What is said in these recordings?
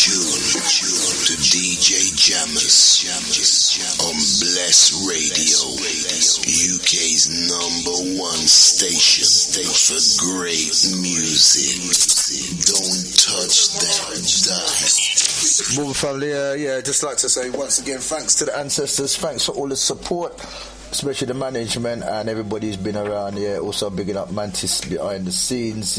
tuned to DJ Jammers on Bless Radio, UK's #1 station for great music. Don't touch that dial. Morning family, just like to say once again thanks to the ancestors, thanks for all the support, especially the management and everybody who's been around. Also bigging up Mantis behind the scenes,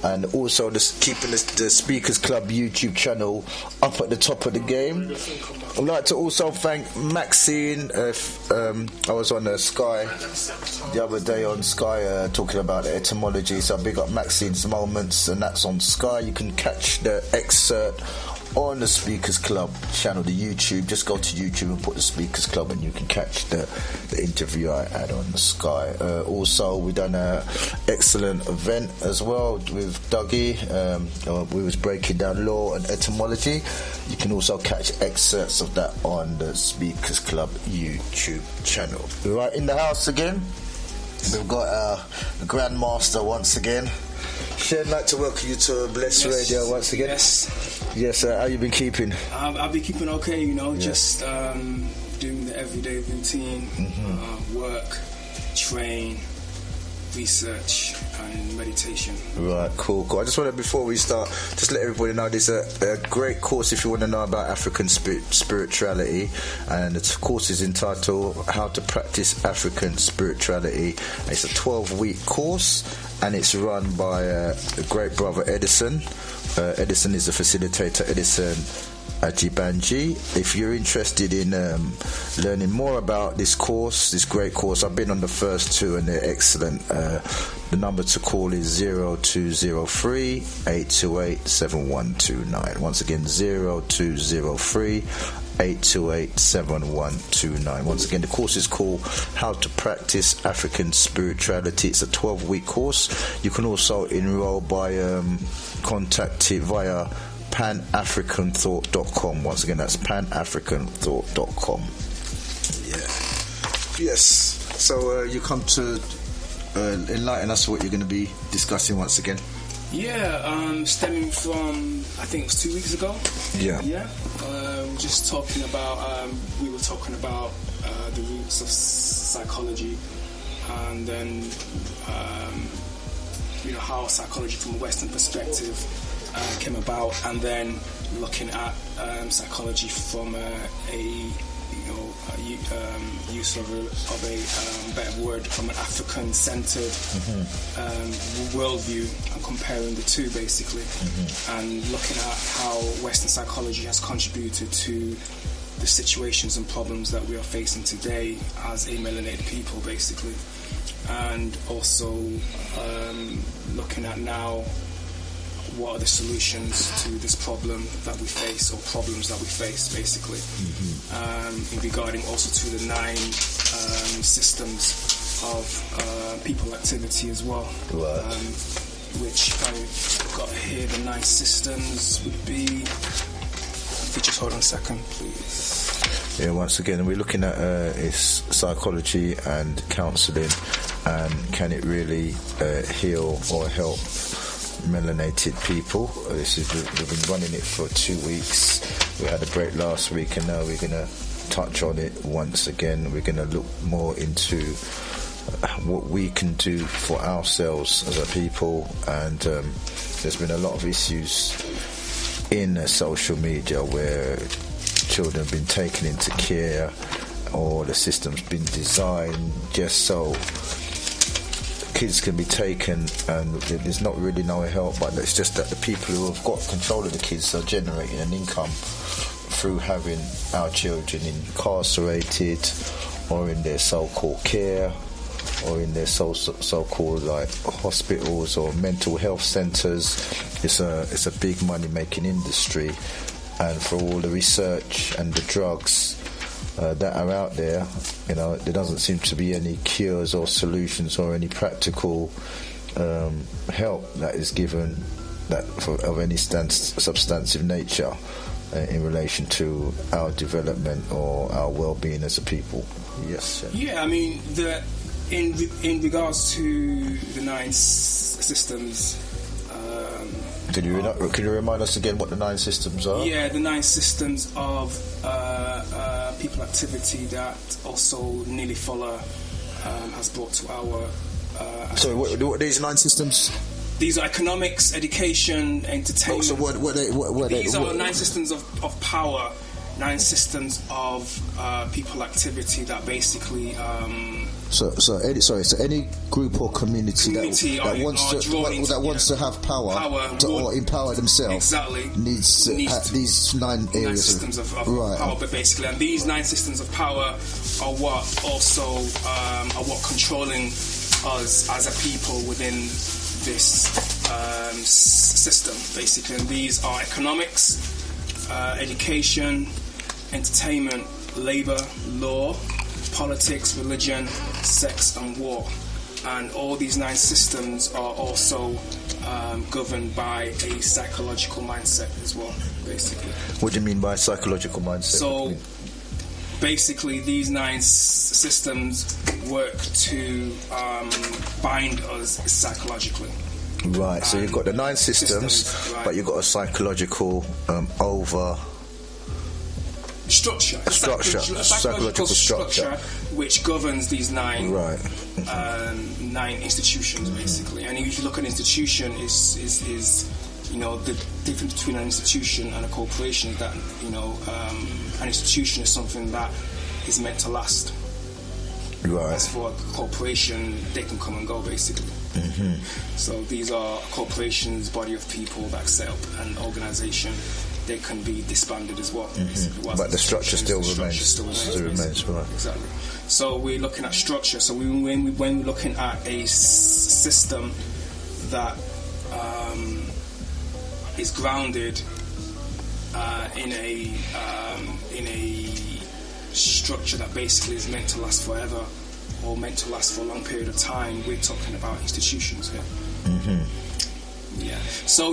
and also just keeping the Speakers Club YouTube channel up at the top of the game. I'd like to also thank Maxine. I was on Sky the other day on Sky talking about the etymology, so I big up Maxine's Moments, and that's on Sky. You can catch the excerpt on the Speakers Club channel, the YouTube. Just go to YouTube and put the Speakers Club and you can catch the interview I had on the Sky. Also, we done an excellent event as well with Dougie. We was breaking down law and etymology. You can also catch excerpts of that on the Speakers Club YouTube channel. Right in the house again, we've got our Grandmaster once again. Shane, I'd like to welcome you to Bless Radio once again. Yes, how you been keeping? I've been keeping okay, just doing the everyday routine, work, train, research and meditation. Right, cool. I just wanted, before we start, just let everybody know there's a great course if you want to know about African spirituality, and the course is entitled How to Practice African Spirituality. It's a 12-week course and it's run by a great brother Edison. Edison is the facilitator, Edison Ajibanji. If you're interested in learning more about this course, this great course, I've been on the first two and they're excellent. The number to call is 0203 828 7129. Once again, 0203 828 7129. Once again, the course is called How to Practice African Spirituality. It's a 12-week course. You can also enroll by contacting via panafricanthought.com. Once again, that's panafricanthought.com. Yes. So you come to enlighten us what you're going to be discussing once again. Stemming from, I think it was 2 weeks ago. Just talking about, we were talking about the roots of psychology, and then how psychology from a Western perspective came about, and then looking at psychology from use of a better word, from an African-centered worldview, and comparing the two basically, and looking at how Western psychology has contributed to the situations and problems that we are facing today as a melanated people basically, and also looking at now what are the solutions to this problem that we face, or problems that we face basically, in regarding also to the 9 systems of people activity as well, which I've got here. The 9 systems would be, if you just hold on a second please. Once again we're looking at its psychology and counselling, and can it really heal or help melanated people. We've been running it for 2 weeks. We had a break last week, and now we're going to touch on it once again. We're going to look more into what we can do for ourselves as a people, and there's been a lot of issues in social media where children have been taken into care, or the system's been designed just so kids can be taken, and there's not really no help, but it's just that the people who have got control of the kids are generating an income through having our children incarcerated, or in their so-called care, or in their so-called like hospitals or mental health centres. It's a big money-making industry, and for all the research and the drugs that are out there, there doesn't seem to be any cures or solutions or any practical help that is given of any substantive nature in relation to our development or our well-being as a people. Yes. Yeah, I mean, in regards to the 9 systems, Could you remind us again what the 9 systems are? Yeah, the 9 systems of people activity that also Neely Fuller has brought to our... Sorry, what are these 9 systems? These are economics, education, entertainment. So These are 9 systems of power, 9 systems of people activity that basically... So any group or community that wants to have power or empower themselves needs these 9 areas systems of power, but basically, and these 9 systems of power are what also are what controlling us as a people within this system, basically. And these are economics, education, entertainment, labour, law, politics, religion, sex and war. And all these 9 systems are also governed by a psychological mindset as well, basically. What do you mean by psychological mindset? So basically these 9 systems work to bind us psychologically. Right, so you've got the 9 systems, right. But you've got a psychological psychological structure which governs these 9 9 institutions, basically. And if you look at an institution, is the difference between an institution and a corporation is that an institution is something that is meant to last. Right. As for a corporation, they can come and go, basically. Mm-hmm. So these are corporations, body of people that set up an organisation. They can be disbanded as well. Mm-hmm. But the structure still remains. Right. Exactly. So we're looking at structure. So when we're looking at a system that is grounded in a structure that basically is meant to last forever or meant to last for a long period of time, we're talking about institutions here. Mm-hmm. Yeah. So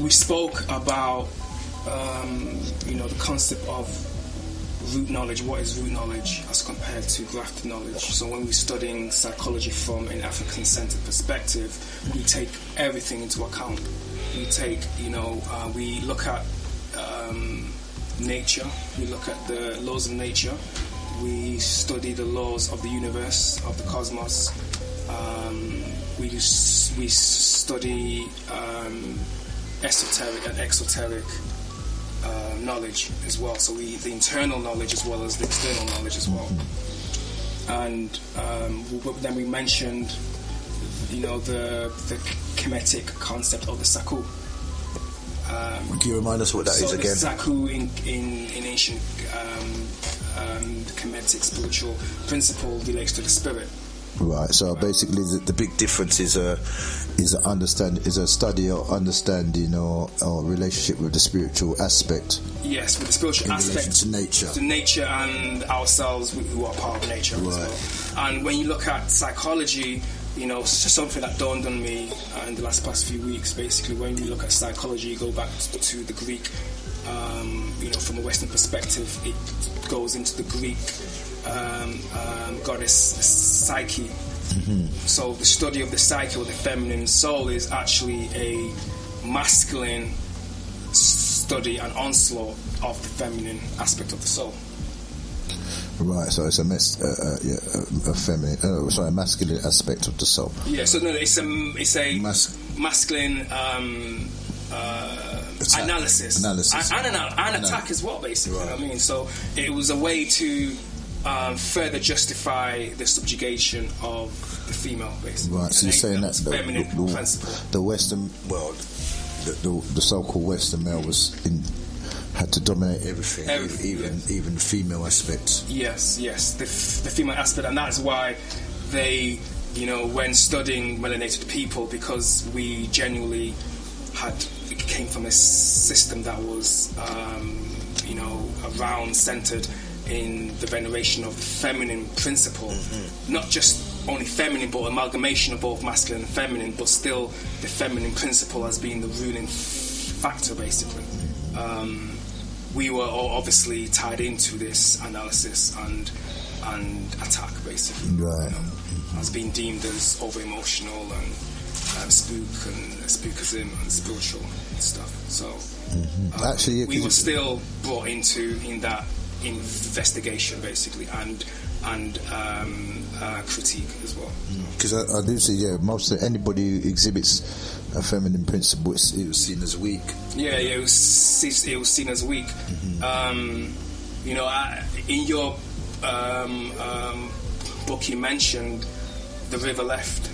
we spoke about the concept of root knowledge. What is root knowledge as compared to grafted knowledge? So when we're studying psychology from an African-centered perspective, we take everything into account. We take, we look at nature. We look at the laws of nature. We study the laws of the universe, of the cosmos. We study esoteric and exoteric knowledge as well. So the internal knowledge as well as the external knowledge as well. And then we mentioned, the chemetic concept of the Saku. Can you remind us what that is again? The Saku in ancient chemetic spiritual principle relates to the spirit. Right. So basically, the big difference is a study or understanding or relationship with the spiritual aspect. Yes, with the spiritual aspect to nature. To nature and ourselves, who are part of nature as well. And when you look at psychology, something that dawned on me in the past few weeks, basically, when you look at psychology, you go back to the Greek, from a Western perspective, it goes into the Greek goddess Psyche. Mm-hmm. So the study of the psyche or the feminine soul is actually a masculine study and onslaught of the feminine aspect of the soul. Right, so it's a masculine aspect of the soul. Yeah, so no, it's a masculine analysis and attack as well, basically. Right. You know what I mean? So it was a way to further justify the subjugation of the female, basically. Right, so you're saying that the Western world, the so-called Western male had to dominate everything. Even the female aspects. Yes, the female aspect, and that's why they, when studying melanated people, because we genuinely came from a system that was, centered in the veneration of the feminine principle, not just only feminine, but amalgamation of both masculine and feminine, but still the feminine principle as being the ruling factor, basically. We were all obviously tied into this analysis and attack, basically, right. As being deemed as over emotional and spook and spookism and spiritual stuff. So Actually, we were still brought in that investigation basically and critique as well. Because I do see, most of anybody who exhibits a feminine principle, it was seen as weak. Yeah, it was seen as weak. You know, in your book, you mentioned the river left,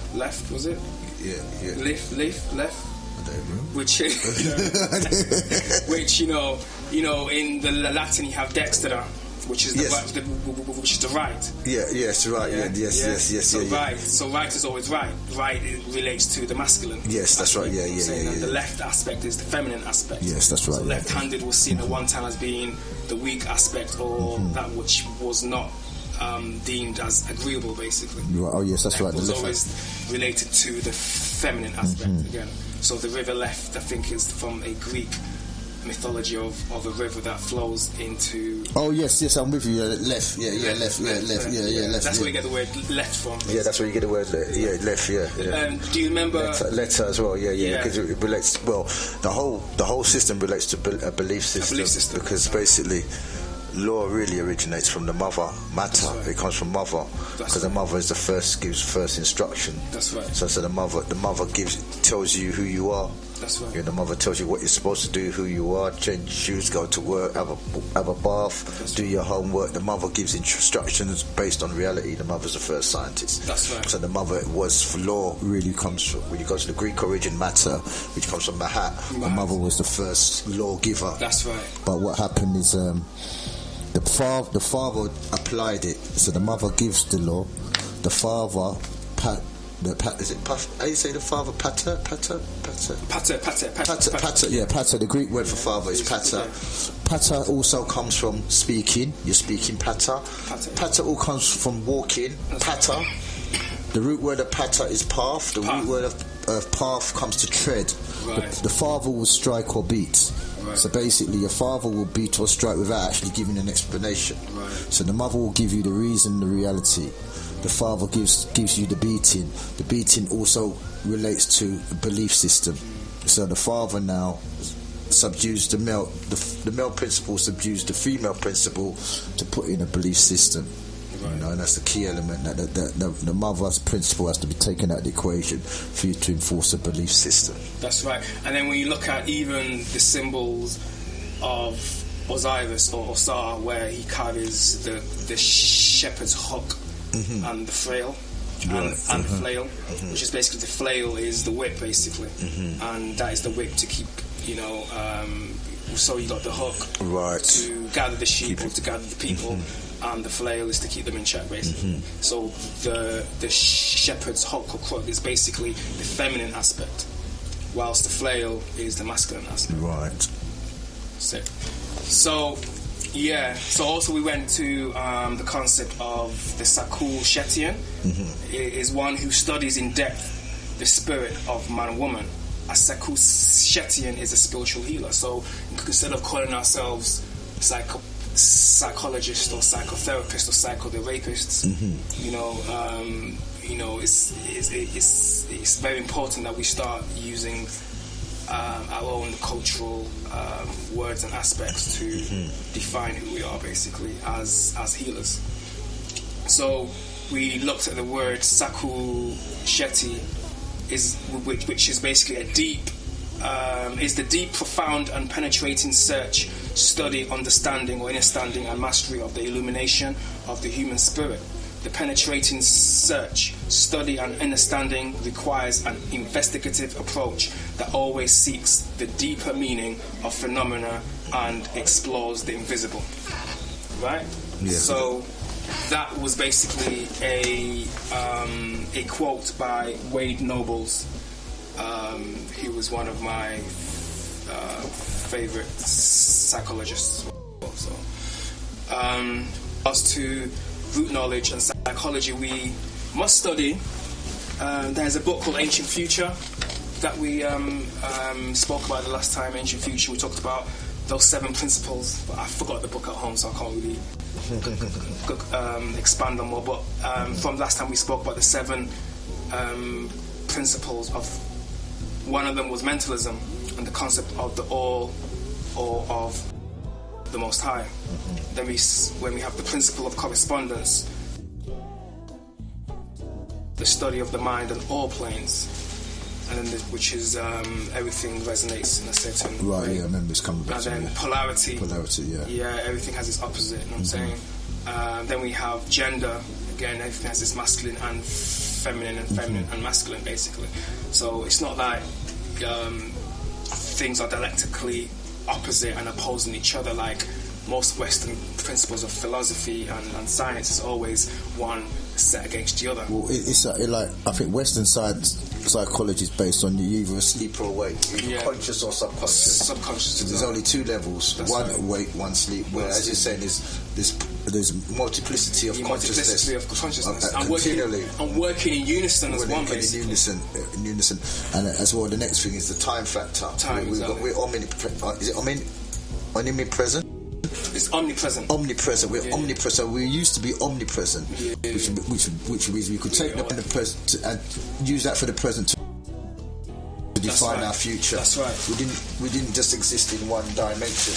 was it? Yeah. Left. I don't know. Which you know, in the Latin you have dexter, which is the which is the right. Yes, right. Yes. So right. So right is always right. Right relates to the masculine. Yes, that's right. Yeah. And the left aspect is the feminine aspect. Yes, that's right. So left-handed was seen at one time as being the weak aspect, or that which was not deemed as agreeable, basically. Right. Oh, yes, that's right. It was always related to the feminine aspect again. So the river left, I think, is from a Greek mythology of a river that flows into. Oh yes, I'm with you. Left, left. That's where you get the word left from. Basically. Yeah, that's where you get the word left. Yeah. Do you remember letter as well? Yeah. Because it relates. Well, the whole system relates to a belief system. Because basically, law really originates from the mother matter. Right. It comes from mother, because the mother is gives first instruction. That's right. So the mother tells you who you are. That's right. The mother tells you what you're supposed to do, who you are, change shoes, go to work, have a bath, do your homework. The mother gives instructions based on reality. The mother's the first scientist. That's right. So the mother law really comes from, when you go to the Greek origin matter, which comes from Mahat, the mother was the first lawgiver. That's right. But what happened is the father applied it. So the mother gives the law, the father is it how do you say the father? Pater. Pater. Yeah, pater. The Greek word for father is pater. Pater also comes from speaking. You're speaking pater. Pater all comes from walking. Pater. The root word of pater is path. The root word of path comes to tread. Right. The father will strike or beat. Right. So basically, your father will beat or strike without actually giving an explanation. Right. So the mother will give you the reason, the reality. The father gives you the beating. The beating also relates to a belief system. So the father now subdues the male principle, subdues the female principle to put in a belief system. Right. And that's the key element, that the mother's principle has to be taken out of the equation for you to enforce a belief system. That's right. And then when you look at even the symbols of Osiris or Osar, where he carries the shepherd's hook and the flail, and the flail, which is basically, the flail is the whip basically, and that is the whip to keep, so you got the hook to gather the sheep or to gather the people, and the flail is to keep them in check basically. So the shepherd's hook or crook is basically the feminine aspect, whilst the flail is the masculine aspect. Right. So also we went to the concept of the Sakul Shetian. It is one who studies in depth the spirit of man and woman. A Sakul Shetian is a spiritual healer. So instead of calling ourselves psychologists or psychotherapists or psychotherapists, it's very important that we start using our own cultural words and aspects to define who we are basically as healers. So we looked at the word Sakul Sheti, which is basically is the deep, profound and penetrating search, study, understanding or understanding and mastery of the illumination of the human spirit. The penetrating search, study and understanding requires an investigative approach that always seeks the deeper meaning of phenomena and explores the invisible. Right? Yeah. So that was basically a quote by Wade Nobles, who was one of my favorite psychologists. So, as to root knowledge and psychology, we must study. There's a book called Ancient Future that we spoke about the last time. Ancient Future, we talked about those 7 principles, but I forgot the book at home, so I can't really expand on more. But from last time we spoke about the 7 principles of one of them was mentalism and the concept of the all or of the Most High. Then when we have the principle of correspondence, the study of the mind on all planes, and then which is everything resonates in a certain Right, way. yeah, I remember it's coming back. And then polarity. Polarity, yeah. Yeah, everything has its opposite, you know what I'm saying? Then we have gender. Again, everything has its masculine and feminine, and feminine and masculine, basically. So it's not like things are dialectically opposite and opposing each other like most Western principles of philosophy and science is always one set against the other. Well, it's like I think Western science psychology is based on you either asleep or awake, either conscious or subconscious. So there's only two levels: one awake, one sleep. Where, as you're saying, there's multiplicity of consciousness. And working in unison as one, basically. In unison, and as well, the next thing is the time factor. We're omnipresent. It's omnipresent. We're omnipresent. We used to be omnipresent, which means we could take the present and use that for the present to define our future. That's right. We didn't just exist in one dimension.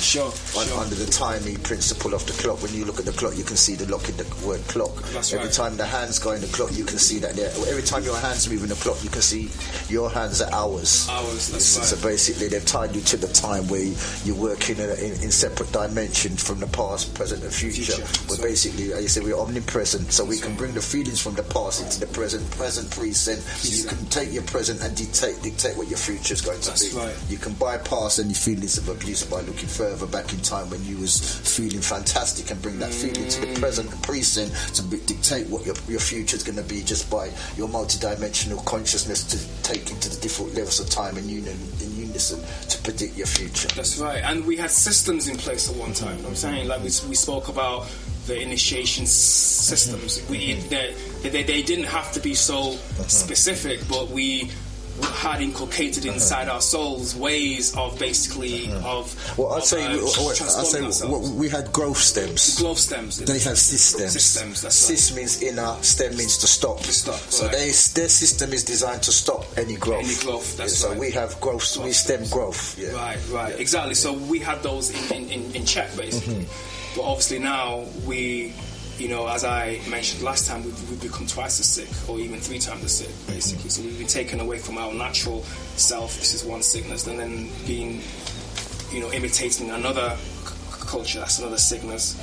Under the timing principle of the clock. When you look at the clock, you can see the lock in the word clock. Every time the hands go in the clock, you can see that there. Every time your hands move in the clock, you can see your hands are hours. So basically, they've tied you to the time where you're working in separate dimensions from the past, present, and future. But basically, as you say, we're omnipresent, so we can bring the feelings from the past into the present, present, So you can take your present and dictate what your future is going to be. Right. You can bypass any feelings of abuse by looking further back in time when you was feeling fantastic and bring that feeling to the present and present to dictate what your future is going to be just by your multidimensional consciousness to take into the different levels of time in unison to predict your future. That's right. And we had systems in place at one time. You know what I'm saying, like we spoke about the initiation systems. They didn't have to be so specific, but we had inculcated inside our souls ways of basically I'd say we had growth stems. They have systems. That's Sys means inner, stem means to stop. So their system is designed to stop any growth. So we have growth. We stem growth. Right. Exactly. So we had those in check, basically. But obviously now we, as I mentioned last time, we've become twice as sick, or even 3 times as sick, basically. So we've been taken away from our natural self. This is one sickness, and then being, imitating another culture, that's another sickness.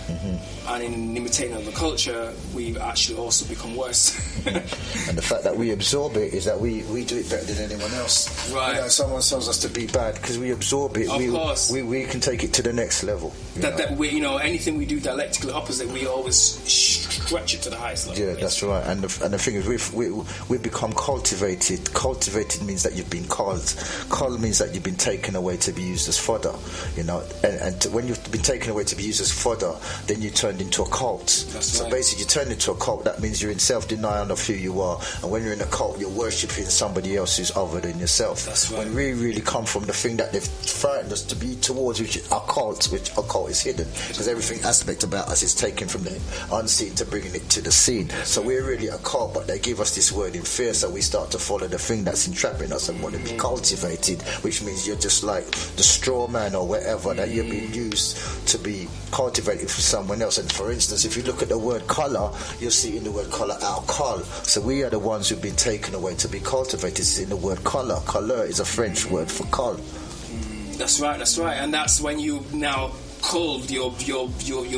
And in imitating another culture, we've actually also become worse. And the fact that we absorb it is that we do it better than anyone else. Right. Someone tells us to be bad because we absorb it. Of course. We can take it to the next level. That we, anything we do dialectically opposite, we always stretch it to the highest level. Yeah, that's right. And the thing is, we've become cultivated. Cultivated means that you've been culled. Cull means that you've been taken away to be used as fodder. And when you've been taken away to be used as fodder, then you turned into a cult. So basically, you turn into a cult. That means you're in self-denial of who you are. And when you're in a cult, you're worshipping somebody else who's other than yourself. That's right. When we really come from the thing that they've frightened us to be towards, which is occult, which occult is hidden, because everything aspect about us is taken from the unseen to bringing it to the seen. So we're really a cult, but they give us this word in fear, so we start to follow the thing that's entrapping us and want to be cultivated, which means you're just like the straw man or whatever that you're being used to be cultivated for someone else. And for instance, if you look at the word colour, you'll see in the word colour our col. So we are the ones who've been taken away to be cultivated. It's in the word colour. Colour is a French word for col. That's right. And that's when you now culled, you're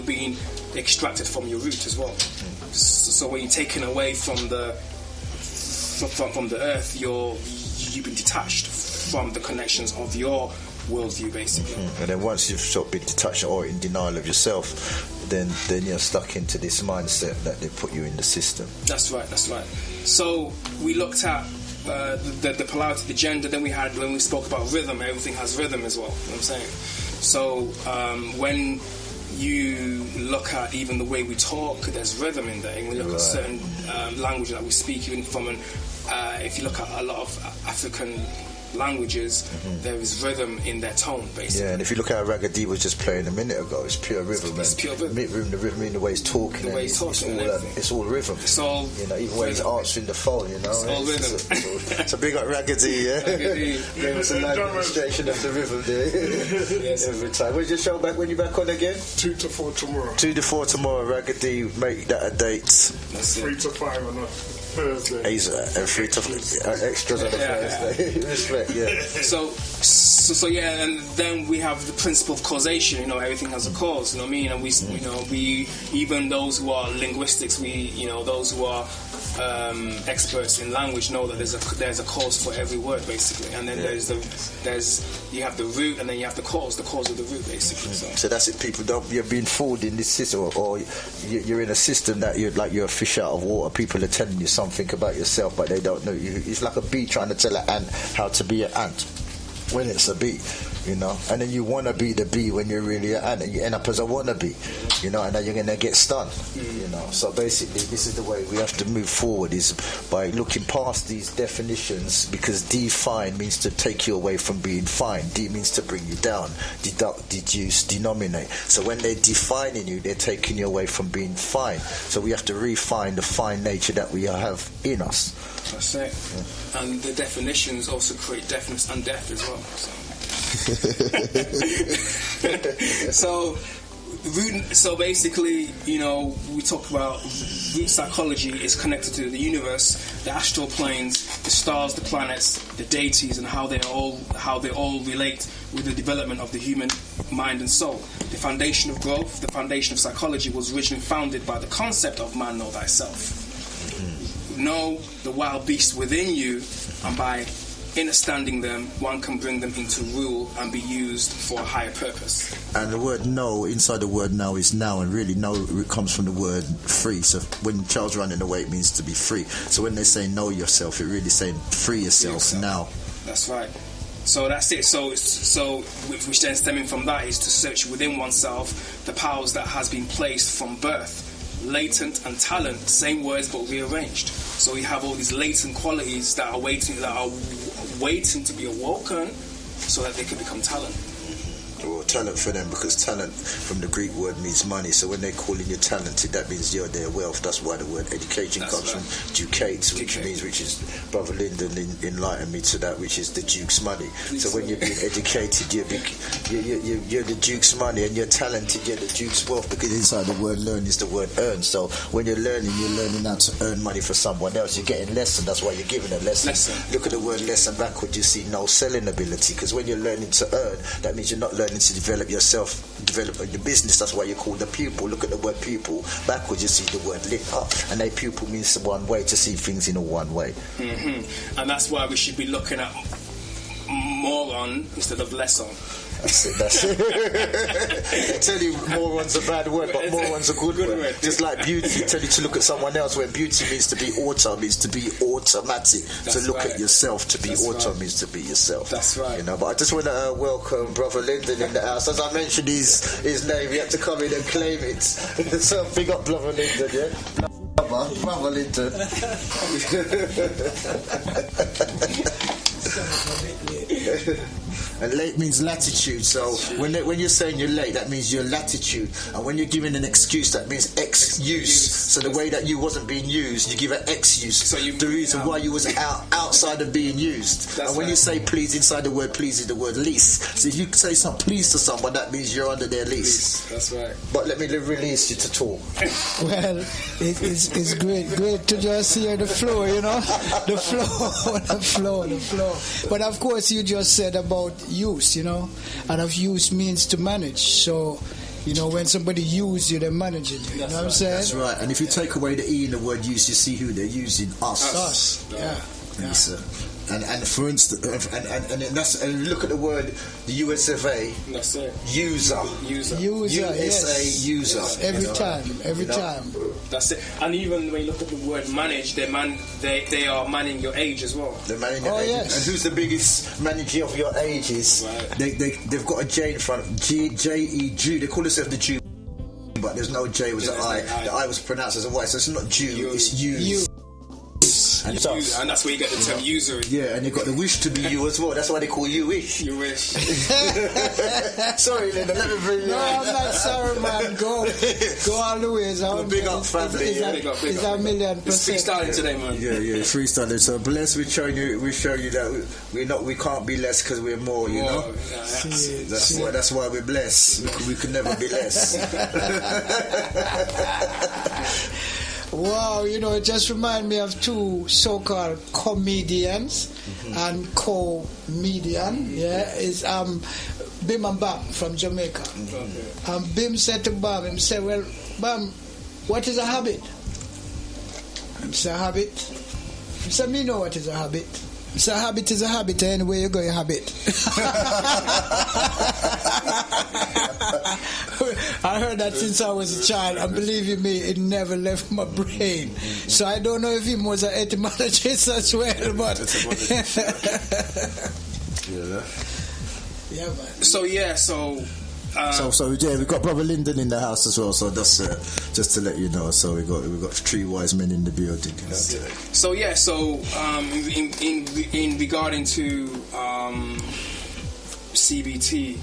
being extracted from your root as well. So when you're taken away from the earth, you've been detached from the connections of your worldview, basically. And then once you've sort of been detached or in denial of yourself, then you're stuck into this mindset that they put you in the system. That's right. So we looked at the polarity, the gender. Then when we spoke about rhythm, everything has rhythm as well. You know what I'm saying? So when you look at even the way we talk, there's rhythm in there. And we look at certain language that we speak, even from if you look at a lot of African languages, there is rhythm in their tone, basically. Yeah, and if you look at how Ragga D was just playing a minute ago, it's pure rhythm. It's pure rhythm. The rhythm in the way he's talking. The way he's talking. It's all rhythm. It's all, you know, even when he's answering the phone, you know. It's all rhythm. So big up Ragga D, yeah? Gave us a live demonstration of the rhythm there. Yes. Every time. When's your show back? When you back on again? 2 to 4 tomorrow. 2 to 4 tomorrow. Ragga D, make that a date. That's 3 it. to 5 on a Thursday. He's and 3 to extras on the Thursday. Respect, yeah. So yeah, and then we have the principle of causation. You know, everything has a cause. You know what I mean? And we even those who are linguistics, those who are experts in language know that there's a cause for every word, basically. And then you have the root, and then you have the cause of the root, basically. So that's it. People you're being fooled in this system, or you're in a system that you're a fish out of water. People are telling you something about yourself, but they don't know you. It's like a bee trying to tell an ant how to be an ant when it's a bee, you know. And then you want to be the bee when you're really an ant, and you end up as a wannabe, you know. And then you're gonna get stung, you know. So basically, this is the way we have to move forward: is by looking past these definitions, because define means to take you away from being fine. D means to bring you down. Deduct, deduce, denominate. So when they're defining you, they're taking you away from being fine. So we have to refine the fine nature that we have in us. That's it. Yeah. And the definitions also create deafness and death as well. So basically, you know, we talk about root psychology is connected to the universe, the astral planes, the stars, the planets, the deities, and how they all relate with the development of the human mind and soul. The foundation of growth, the foundation of psychology, was originally founded by the concept of man know thyself. Know the wild beasts within you, and by understanding them, one can bring them into rule and be used for a higher purpose. And the word know, inside the word now, is now, and really know comes from the word free. So when Charles running away, it means to be free. So when they say know yourself, it really saying free yourself now. That's right. So that's it. So which then stemming from that is to search within oneself the powers that has been placed from birth. Latent and talent, same words but rearranged. So we have all these latent qualities that are waiting to be awoken, so that they can become talent. Or talent for them, because talent from the Greek word means money. So when they're calling you talented, that means you're their wealth. That's why the word education comes from ducate, which is Brother Lyndon enlightened me to that, which is the Duke's money. So when you're being educated, you're the Duke's money, and you're talented, you're the Duke's wealth, because inside the word learn is the word earn. So when you're learning how to earn money for someone else. You're getting lesson. That's why you're giving a lesson. Look at the word lesson backward. You see no selling ability, because when you're learning to earn, that means you're not learning to develop yourself, develop your business. That's why you call the pupil. Look at the word pupil backwards, you see the word lit up, and a pupil means one way, to see things in a one way. And that's why we should be looking at moron instead of lesson. That's it. I tell you, moron's a bad word, but moron's a good word. Just like beauty, tell you to look at someone else, where beauty means to be auto, means to be automatic. To look at yourself, to be means to be yourself. That's right. You know, but I just want to welcome Brother Lyndon in the house. As I mentioned his name, he had to come in and claim it. So big up Brother Lyndon, yeah? Brother Lyndon. And late means latitude. So when you're saying you're late, that means your latitude. And when you're giving an excuse, that means excuse. So the way that you wasn't being used, you give an excuse. So the reason why you was outside of being used. And when you say please, inside the word please is the word lease. So if you say something please to someone, that means you're under their lease. That's right. But let me release you to talk. Well, it's great to just hear the flow, you know, the flow. But of course, you just said about use, you know, and of use means to manage. So, you know, when somebody uses you, they're managing you. You know what I'm saying? That's right. And if you take away the E in the word use, you see who they're using. Us. Yeah. Yes, sir. And for instance, and look at the word, the US of A. That's it. User. USA, yes. User. Yes. Every time. That's it. And even when you look at the word manage, they are manning your age as well. They're manning your age. Yes. And who's the biggest manager of your ages? Right. They've got a J in front of J-E, Jew. They call themselves the Jew, but there's no J, it was an I. The I was pronounced as a Y, so it's not Jew, it's use. And, and that's where you get the term usury. Yeah, and you got the wish to be you as well. That's why they call you wish. You wish. Sorry, Linda, let me bring you No, in. I'm not sorry, man. Go all the way. Big up family. Big up. A million It's percent. freestyling today, man. Yeah, freestyling. So bless, we show you that we can't be less because we're more. You know, that's why we're blessed. We could never be less. Wow, it just reminds me of two so-called comedians and co-median. Yeah, it's Bim and Bam from Jamaica. And Bim said to Bam, he said, "Well, Bam, what is a habit?" He said, "A habit." He said, "Me know what is a habit." He said, "A habit is a habit. Anyway, you go, you habit." I heard that since I was a child, and believe you me, it never left my brain. So I don't know if he was an etymologist as well, but yeah, man. So we got Brother Lyndon in the house as well. So that's just to let you know. So we got three wise men in the building. In regarding to CBT.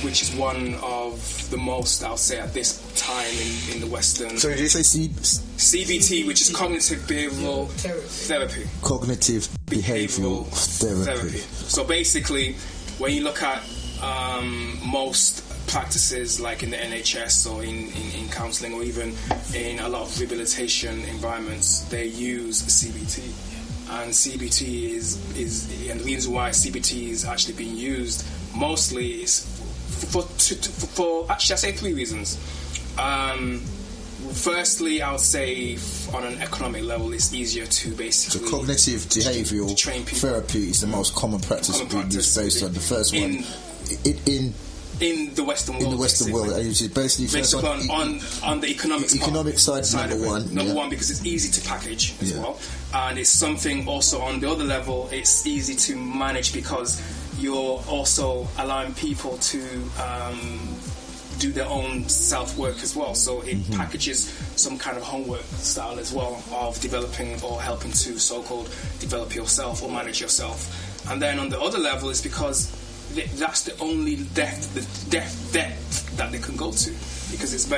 Which is one of the most, I'll say, at this time in the Western. So did you say CBT, which is cognitive behavioral therapy. Cognitive behavioral therapy. So basically, when you look at most practices, like in the NHS or in counselling, or even in a lot of rehabilitation environments, they use CBT. And CBT is and the reason why CBT is actually being used mostly is for actually, I say three reasons. Firstly, I would say on an economic level, it's easier to basically... So cognitive behavioural therapy is the most common practice being used based on the first one. In the Western world. In the Western world, and it's basically based on the economic side, number one. Number one, because it's easy to package as well. And it's something also on the other level, it's easy to manage because you're also allowing people to do their own self-work as well. So it packages some kind of homework style as well of developing or helping to so-called develop yourself or manage yourself. And then on the other level is because that's the only depth that they can go to, because it's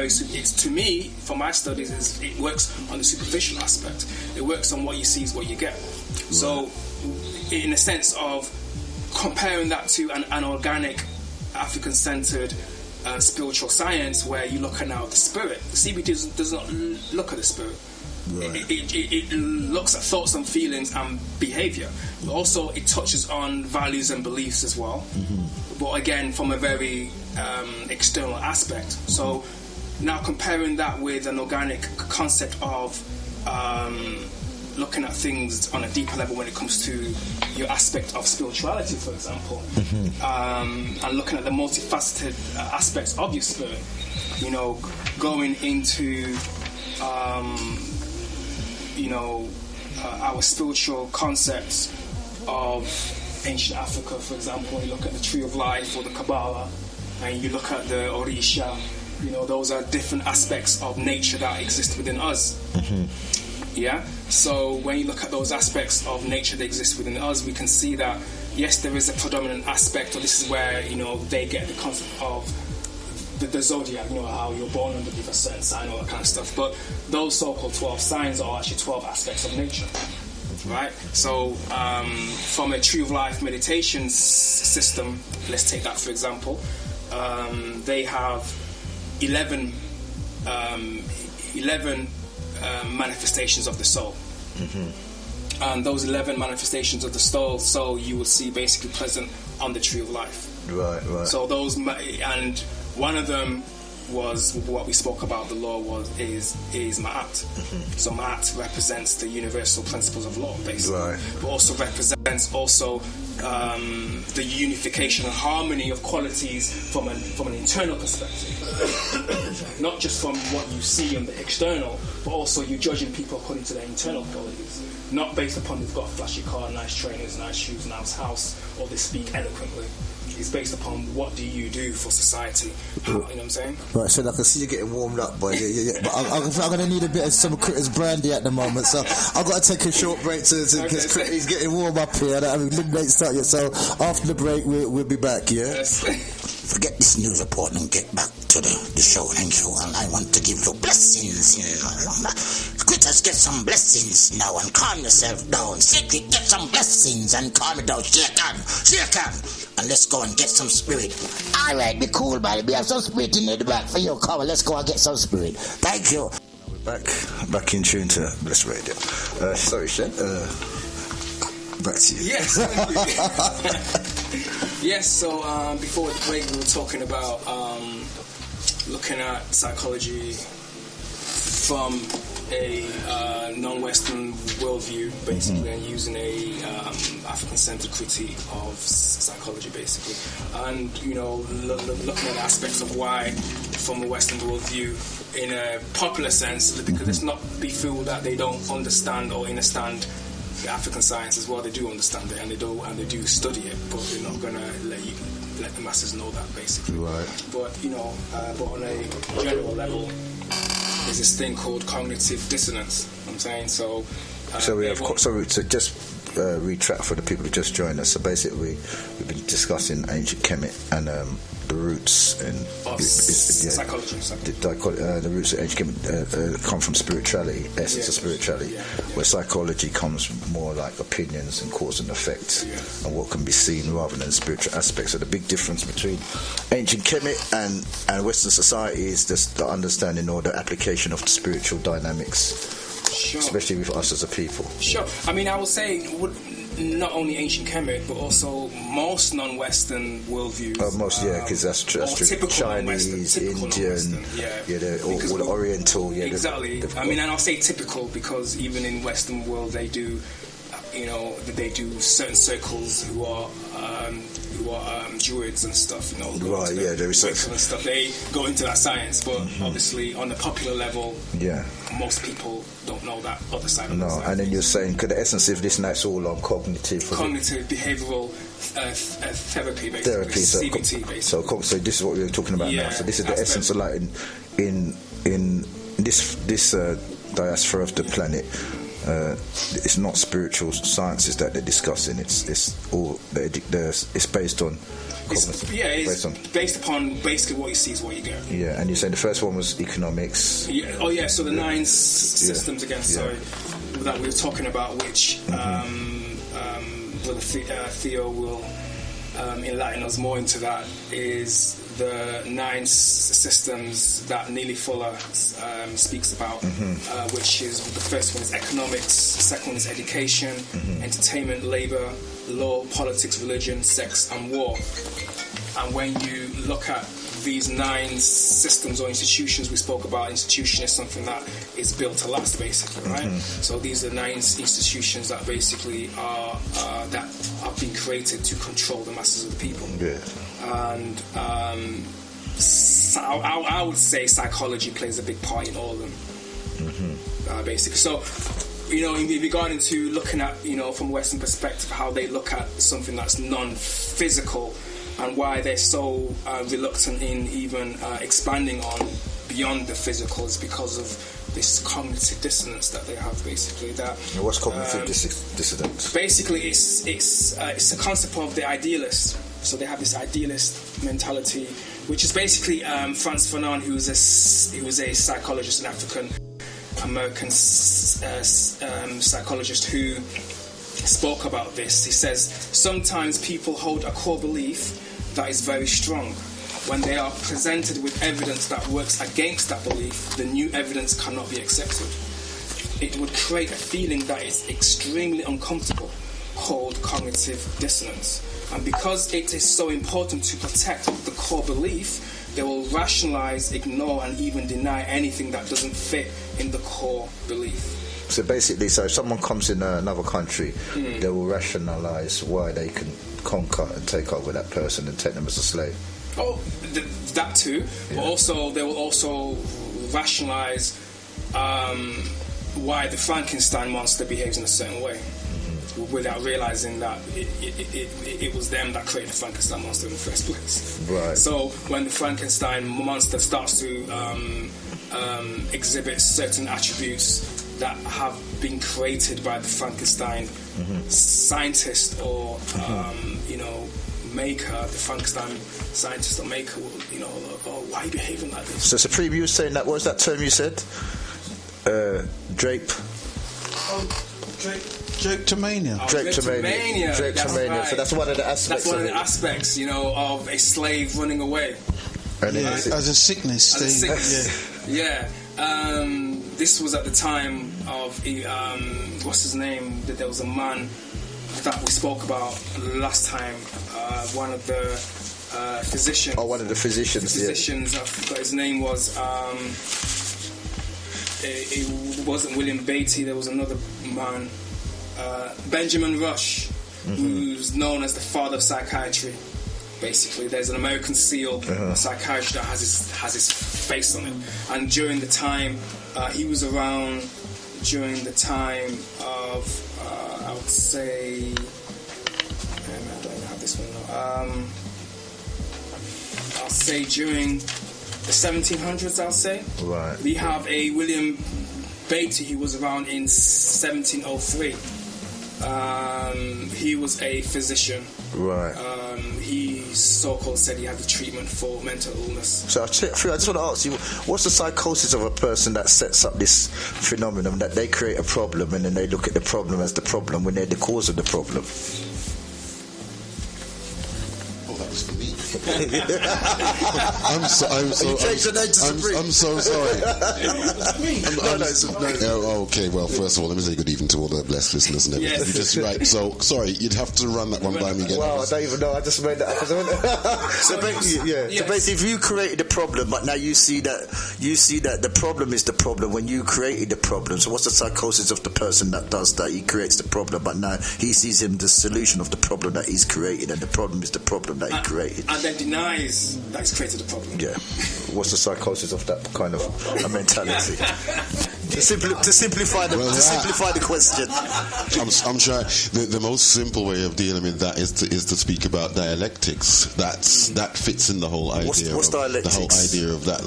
to me, for my studies, it works on the superficial aspect. It works on what you see is what you get. Right. So in a sense of comparing that to an organic African-centered spiritual science where you look at now the spirit, the CBT does not look at the spirit. Right. It looks at thoughts and feelings and behaviour, but also it touches on values and beliefs as well, but again from a very external aspect. So now comparing that with an organic concept of looking at things on a deeper level when it comes to your aspect of spirituality, for example, and looking at the multifaceted aspects of your spirit, going into our spiritual concepts of ancient Africa, for example. When you look at the Tree of Life or the Kabbalah, and you look at the Orisha, those are different aspects of nature that exist within us. Yeah. So when you look at those aspects of nature that exist within us, we can see that yes, there is a predominant aspect, or this is where they get the concept of the zodiac, how you're born under a certain sign, all that kind of stuff. But those so-called 12 signs are actually 12 aspects of nature, right? So from a Tree of Life meditation system, let's take that for example, they have 11 manifestations of the soul. And those 11 manifestations of the soul you will see basically present on the Tree of Life. Right. So those, and one of them was what we spoke about. The law is Ma'at. So Ma'at represents the universal principles of law, basically, but also represents the unification and harmony of qualities from an internal perspective, not just from what you see on the external, but also you judging people according to their internal qualities, not based upon they've got a flashy car, nice trainers, nice shoes, nice house, or they speak eloquently. It's based upon what do you do for society. You know what I'm saying? Right, so I can see you getting warmed up, boy. Yeah. But I'm going to need a bit of some Critters brandy at the moment, so I've got to take a short break because he's getting warm up here. I haven't start yet, so after the break we'll be back. Yeah. Yes. Forget this news report and get back to the show. Thank you. And I want to give you blessings. Critters, get some blessings now and calm yourself down. Secret, get some blessings and calm it down. Shake on. And let's go and get some spirit. Alright, be cool, buddy. We have some spirit in the back for you. Come on, let's go and get some spirit. Thank you. We're back in tune to Bless Radio. Sorry, Shen. Back to you. Yes, thank you. Yes, so before the break we were talking about looking at psychology from a non-Western worldview, basically, and using a African-centered critique of psychology, basically, and looking at aspects of why, from a Western worldview, in a popular sense, because it's not be fooled that they don't understand or understand the African science as well. They do understand it, and they do study it, but they're not going to let the masses know that, basically. Right. But but on a general level, there's this thing called cognitive dissonance. I'm saying so. To just retract for the people who just joined us. So basically, we've been discussing ancient Kemet and the roots and psychology. The roots of ancient Kemet come from spirituality, essence of spirituality, where psychology comes more like opinions and cause and effect, and what can be seen rather than spiritual aspects. So the big difference between ancient Kemet and Western society is just the understanding or the application of the spiritual dynamics. Sure. Especially with us as a people. Sure. I mean, I would say not only ancient Kemet, but also most non-Western worldviews. Because that's true. Chinese, Indian, all the Oriental. Yeah, exactly. I mean, and I'll say typical because even in Western world they do, they do certain circles who are druids and stuff. Right. Yeah, there is and stuff. They go into that science, but obviously on the popular level, most people don't know that other side of the science. And then you're saying, the essence of this night's all on cognitive behavioural therapy, basically. CBT, basically. So this is what we're talking about now. So this is the essence of like in this diaspora of the planet. It's not spiritual sciences that they're discussing. It's all it's based on. It's based upon basically what you see is what you get. Yeah, and you said the first one was economics. Yeah. Oh yeah. So the 9 systems again. Sorry, that we were talking about, which Brother Theo will enlighten us more into. That is the 9 systems that Neely Fuller speaks about, which is the first one is economics, the second one is education, entertainment, labour, law, politics, religion, sex, and war. And when you look at these 9 systems or institutions we spoke about, institution is something that is built to last, basically, right? So these are 9 institutions that basically are being created to control the masses of the people. And so I would say psychology plays a big part in all of them, basically. So, in regarding to looking at, from a Western perspective, how they look at something that's non-physical and why they're so reluctant in even expanding on beyond the physical is because of this cognitive dissonance that they have, basically. What's cognitive dissonance? Basically, it's a concept of the idealist. So they have this idealist mentality, which is basically Frantz Fanon, who was a psychologist, an African-American psychologist who spoke about this. He says, sometimes people hold a core belief that is very strong. When they are presented with evidence that works against that belief, the new evidence cannot be accepted. It would create a feeling that is extremely uncomfortable, called cognitive dissonance. And because it is so important to protect the core belief, they will rationalize, ignore, and even deny anything that doesn't fit in the core belief. So basically, if someone comes in another country, they will rationalize why they can conquer and take over that person and take them as a slave. Oh, that too. But also, they will also rationalize why the Frankenstein monster behaves in a certain way. without realizing that it was them that created the Frankenstein monster in the first place. Right. So when the Frankenstein monster starts to exhibit certain attributes that have been created by the Frankenstein scientist or maker, the Frankenstein scientist or maker will, why are you behaving like this? So Supreme, you were saying that, what was that term you said? Drape. Drapetomania. Drapetomania. Drapetomania. Right. So that's one of the aspects. That's one of the aspects, of a slave running away. And as a sickness. Yeah. This was at the time of what's his name? There was a man that we spoke about last time. One of the physicians. Oh, one of the physicians. I forgot his name was. It wasn't William Beatty. There was another man, Benjamin Rush, who's known as the father of psychiatry. Basically, there's an American seal of psychiatry that has his face on it. And during the time, he was around during the time of, I would say, I don't have this one. I'll say during the 1700s. I'll say. Right. We have a William Beatty who was around in 1703. He was a physician. Right. He so-called said he had the treatment for mental illness. So I just want to ask you, what's the psychosis of a person that sets up this phenomenon that they create a problem and then they look at the problem as the problem when they're the cause of the problem? Oh, that was for me. I'm so sorry. Okay, well, first of all, let me say good evening to all the blessed listeners and everything. Yes. You just right. So sorry, you'd have to run that one by me again. Well, I don't even know. I just made that up. So basically, So basically, if you created the problem, but now you see that the problem is the problem when you created the problem. So what's the psychosis of the person that does that? He creates the problem, but now he sees him the solution of the problem that he's created, and the problem is the problem that he created. And then denies that he's created the problem. Yeah. What's the psychosis of that kind of a mentality? To simplify the question. I'm sure the most simple way of dealing with that is to speak about dialectics. That fits in the whole idea. What's dialectics? The whole idea of that.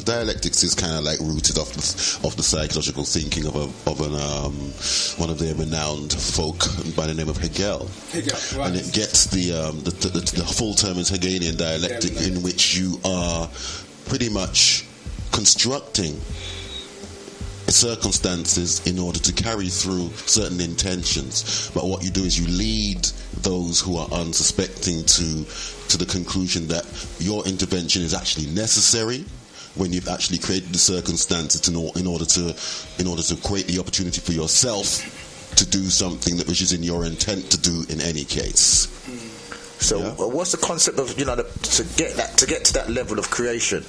Dialectics is kind of like rooted off the psychological thinking of one of their renowned folk by the name of Hegel. Right. And it gets the full term is Hegelian dialectic, in which you are pretty much constructing circumstances in order to carry through certain intentions, but what you do is you lead those who are unsuspecting to the conclusion that your intervention is actually necessary when you've actually created the circumstances in order to create the opportunity for yourself to do something that which is in your intent to do in any case. So what's the concept of to get to that level of creation?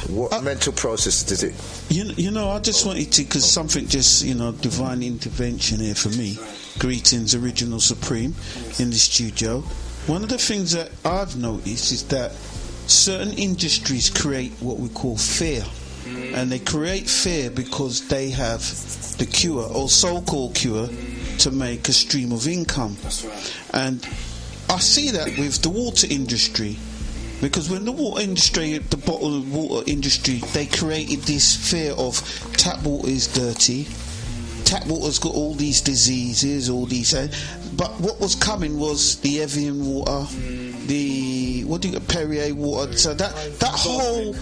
What mental process does it? I just wanted to, because something just, divine intervention here for me. Greetings, Original Supreme, in the studio. One of the things that I've noticed is that certain industries create what we call fear. And they create fear because they have the cure, or so-called cure, to make a stream of income. That's right. And I see that with the water industry. Because when the water industry, the bottled water industry, they created this fear of tap water is dirty, tap water's got all these diseases, but what was coming was the Evian water, Perrier water. So that whole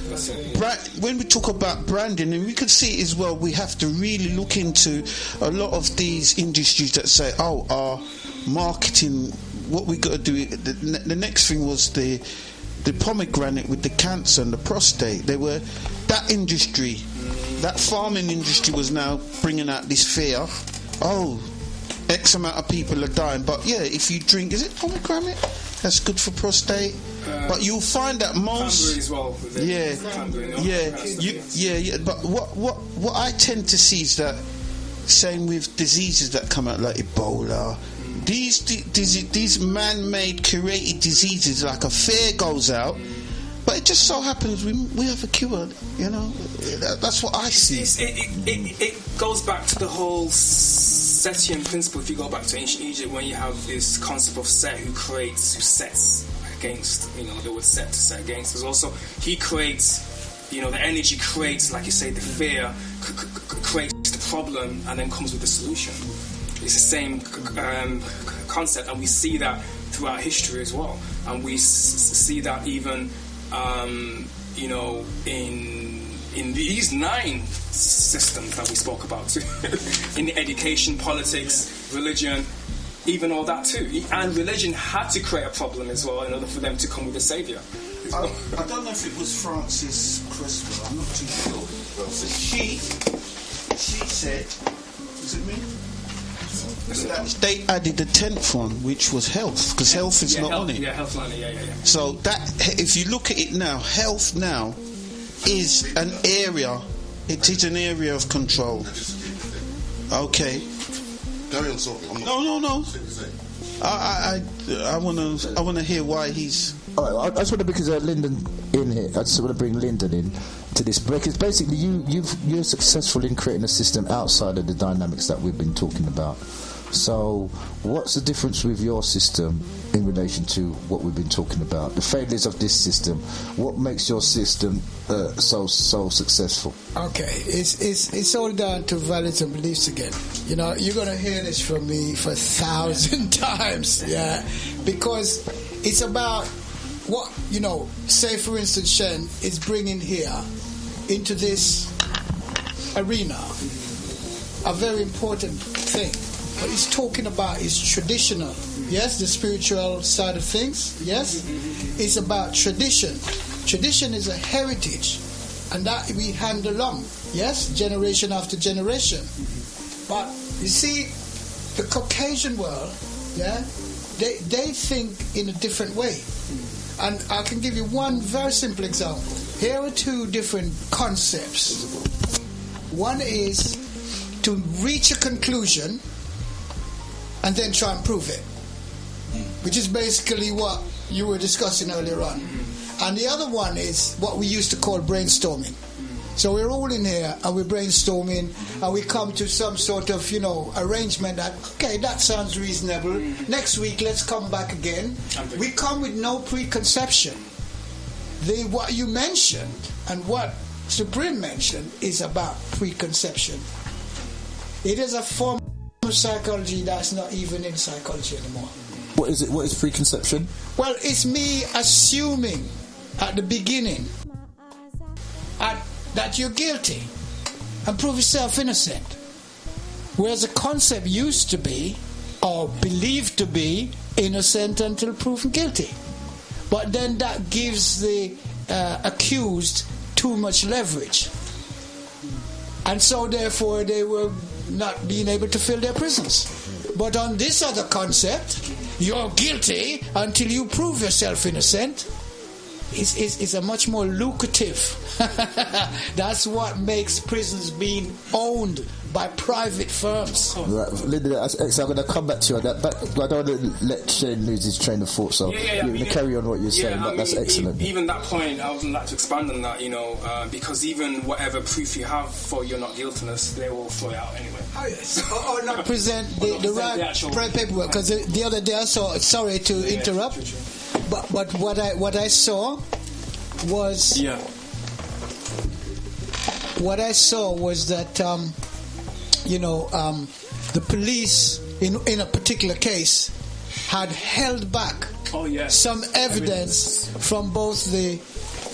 when we talk about branding, and we could see it as well, we have to really look into a lot of these industries that say, our marketing, what we got to do. The next thing was the pomegranate with the cancer and the prostate. That industry, that farming industry was now bringing out this fear. X amount of people are dying, but if you drink, is it pomegranate? That's good for prostate. But you'll find that most as well. But what I tend to see is that same with diseases that come out like Ebola. These man-made, created diseases, like a fear goes out, but it just so happens we have a cure. That's what I see. It goes back to the whole Setian principle, if you go back to ancient Egypt, when you have this concept of Set who sets against, the word set to set against. There's also, he creates, the energy creates, like you say, the fear, creates the problem, and then comes with the solution. It's the same concept, and we see that throughout history as well. And we see that even, in these 9 systems that we spoke about too. In education, politics, religion, even all that too. And religion had to create a problem as well in order for them to come with a saviour. I don't know if it was Francis Creswell, I'm not too sure. She said, was it me? They added the 10th one, which was health, because health is not on it. Yeah, health on it, yeah. So that, if you look at it now, health now is an area. It is an area of control. Okay. Carry on, sorry. No. I want to hear why he's. All right, I just want to, because Lyndon in here, I just want to bring Lyndon in to this, because basically you're successful in creating a system outside of the dynamics that we've been talking about. So what's the difference with your system in relation to what we've been talking about? The failures of this system. What makes your system so successful? Okay, it's all down to values and beliefs again. You're going to hear this from me for 1,000 times, yeah, because it's about what, say for instance, Shen is bringing here into this arena a very important thing. What he's talking about is traditional. Yes, the spiritual side of things. Yes, it's about tradition. Tradition is a heritage, and that we hand along. Yes, generation after generation. But you see, the Caucasian world, yeah, they think in a different way. And I can give you one very simple example. Here are 2 different concepts. One is to reach a conclusion and then try and prove it, which is basically what you were discussing earlier on. And the other one is what we used to call brainstorming. So we're all in here and we're brainstorming and we come to some sort of, arrangement that, okay, that sounds reasonable. Next week, let's come back again. We come with no preconception. What you mentioned and what Supreme mentioned is about preconception. It is a form of psychology that's not even in psychology anymore. What is it? What is preconception? Well, it's me assuming at the beginning that you're guilty and prove yourself innocent. Whereas the concept used to be, or believed to be, innocent until proven guilty. But then that gives the accused too much leverage. And so therefore they were not being able to fill their prisons. But on this other concept, you're guilty until you prove yourself innocent. Is a much more lucrative. That's what makes prisons being owned by private firms. Right, Linda, I'm going to come back to you on that, but I don't want to let Shane lose his train of thought, so you're going to carry on what you're saying, but that's excellent. Even that point, I would like to expand on that, because even whatever proof you have for your not guiltiness, they will throw it out anyway. Oh, yes. or not present the right paperwork, because the other day I saw, sorry to interrupt, true. But what I saw was what I saw was that the police in a particular case had held back some evidence from both the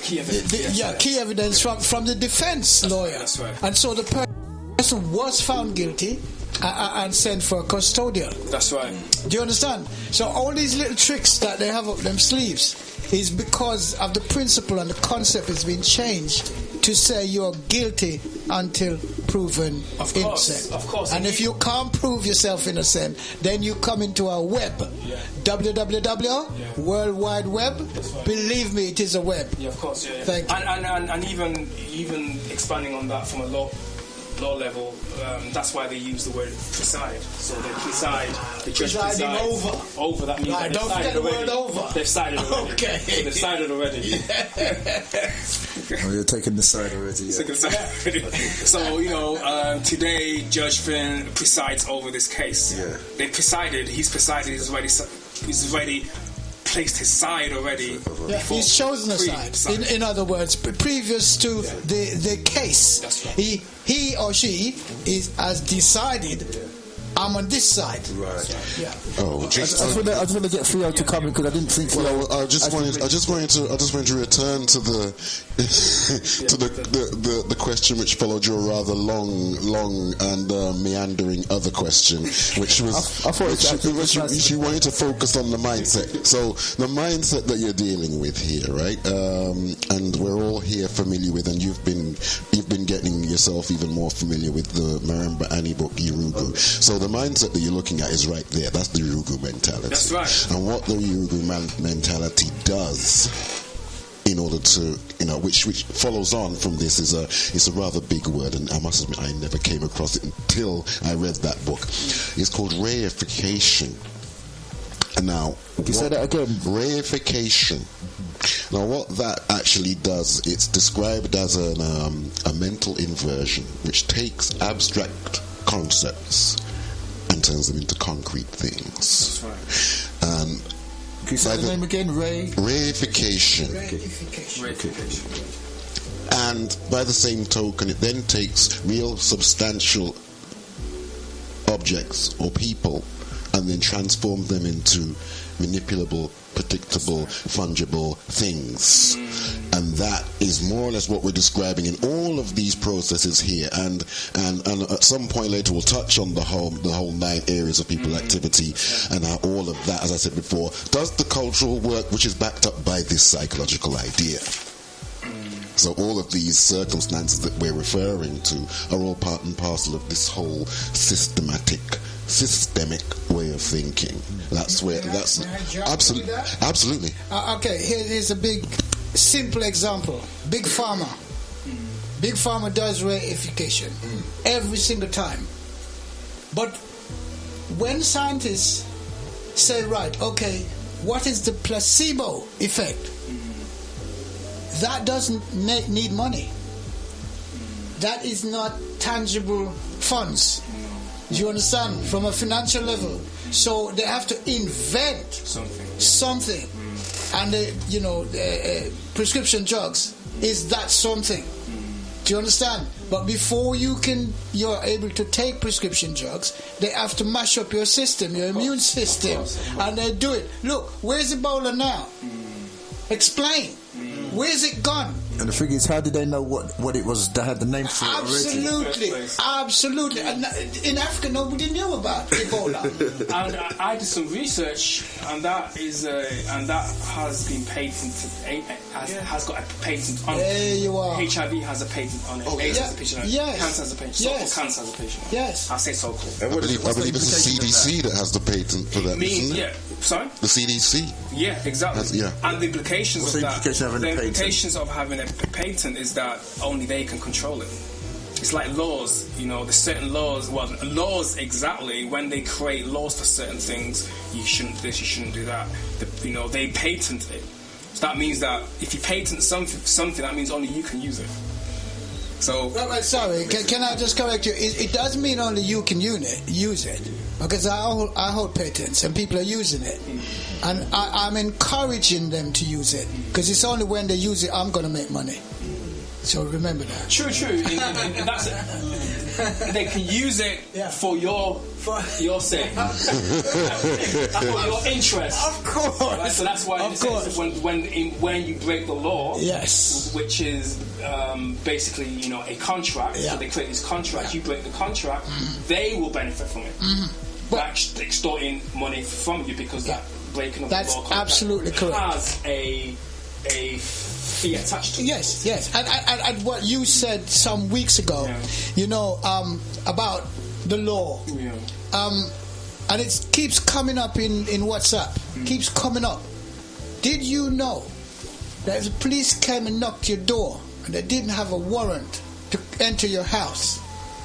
key evidence from the defense lawyer. That's right. And so the person was found guilty and sent for a custodial. That's right. Do you understand? So all these little tricks that they have up them sleeves is because of the principle and the concept has been changed to say you're guilty until proven innocent. Of course. And if you can't prove yourself innocent, then you come into our web. www, World Wide Web. Right. Believe me, it is a web. Yeah, of course. Yeah. Thank you. And even expanding on that from a law level, that's why they use the word preside. So they preside, the judge Presiding presides over. That means don't forget the word over. They've sided already. Okay. So they've sided already. Oh, you're taking the side already. Yeah. Taking the side already. So, today Judge Finn presides over this case. Yeah. He's already placed his side already. Yeah, he's chosen a side. In other words, previous to the case, That's right. he or she has decided, I'm on this side. Right. Yeah. Oh, I just want to get Theo to come in because I didn't think Theo. well, I just wanted to return to the the question which followed your rather long and meandering other question, which was I thought you wanted to focus on the mindset. So the mindset that you're dealing with here, right? And we're all here familiar with, and you've been getting yourself even more familiar with the Marimba Ani book Yurugu. So the mindset that you're looking at is right there. That's the Yurugu mentality. That's right. And what the Yurugu mentality does, in order to, which follows on from this, is a rather big word, and I must admit I never came across it until I read that book. It's called reification. And now, Can you say that again? Reification. Now, what that actually does, it's described as a mental inversion, which takes abstract concepts and turns them into concrete things. That's right. Can you say the name again? Reification. And by the same token, it then takes real substantial objects or people and then transform them into manipulable, predictable, fungible things. And that is more or less what we're describing in all of these processes here. And at some point later, we'll touch on the whole 9 areas of people activity and how all of that, as I said before, does the cultural work which is backed up by this psychological idea. So all of these circumstances that we're referring to are all part and parcel of this whole systemic way of thinking. That's absolutely. Okay, here's a big, simple example. Big Pharma. Big Pharma does reification every single time. But when scientists say, right, okay, what is the placebo effect? That doesn't need money. That is not tangible funds. Do you understand? From a financial level. So they have to invent something. And prescription drugs is that something. Do you understand? But before you're able to take prescription drugs, they have to mash up your system, your immune system, and they do it. Look, where's Ebola now? Explain. Where's it gone? And the thing is, how did they know what it was? They had the name for it already. Absolutely. And in Africa, nobody knew about Ebola. And I did some research, and that has been patented. Has got a patent on it. There you are. HIV has a patent on it. AIDS has a patent on it. Yes. Cancer has a patent. Yes. Cancer has a patent on it. Yes. I say so cool. I believe it's the CDC that has the patent for that, isn't it? Yeah. Sorry? The CDC. Yeah, exactly. Yeah. And the implications What's of the that. implication of having a patent? The implications of having a patent is that only they can control it. It's like laws, there's certain laws. Well, laws exactly. When they create laws for certain things, you shouldn't do this, you shouldn't do that. They patent it. So that means that if you patent something, that means only you can use it. So, sorry, can I just correct you? It doesn't mean only you can use it, because I hold patents and people are using it, and I'm encouraging them to use it, because it's only when they use it I'm going to make money. So remember that. True. That's it. They can use it for your sake, for your interest. Of course. Right? So that's why when you break the law, yes, which is basically a contract. So they create this contract. You break the contract, they will benefit from it. By extorting money from you because that breaking of the law contract absolutely correct. Has a fee attached to it. Yes. And what you said some weeks ago, about the law, and it keeps coming up in WhatsApp, keeps coming up. Did you know that if the police came and knocked your door and they didn't have a warrant to enter your house,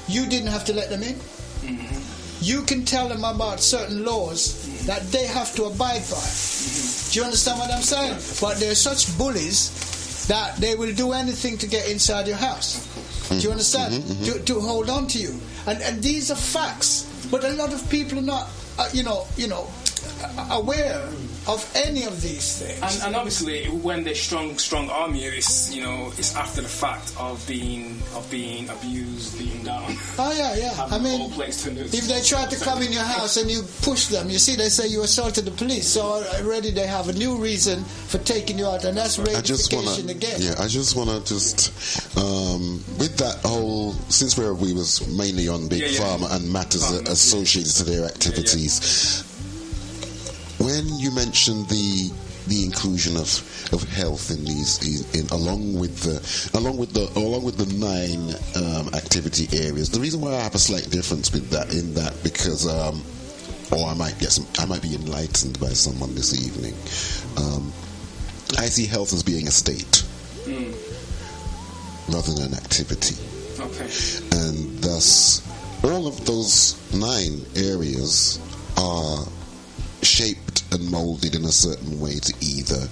you didn't have to let them in? You can tell them about certain laws that they have to abide by. Do you understand what I'm saying? But they're such bullies that they will do anything to get inside your house. Do you understand? To hold on to you, and these are facts. But a lot of people are not, aware of any of these things. And obviously, when they're strong army, it's after the fact of being abused, being down. Oh yeah. I mean, if they try to come in your house and you push them, you see, they say you assaulted the police. So already they have a new reason for taking you out, and that's ratification again. Yeah, I just want to with that whole, since we was mainly on Big Pharma and matters associated to their activities. When you mentioned the inclusion of health in these, along with the 9 activity areas, the reason why I have a slight difference with that because I might be enlightened by someone this evening. I see health as being a state rather than an activity. Okay. And thus, all of those 9 areas are shaped and molded in a certain way to either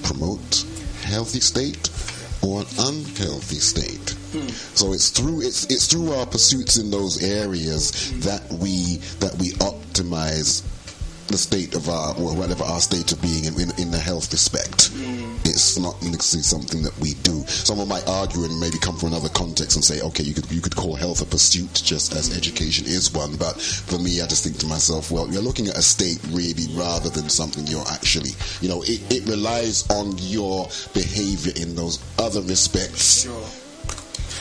promote healthy state or an unhealthy state. So it's through our pursuits in those areas that we optimize the state of our, or whatever our state of being in the health respect. It's not necessarily something that we do. Someone might argue and maybe come from another context and say, okay, you could call health a pursuit just as education is one. But for me, I just think to myself, well, you're looking at a state really rather than something you're actually, it relies on your behavior in those other respects. Sure.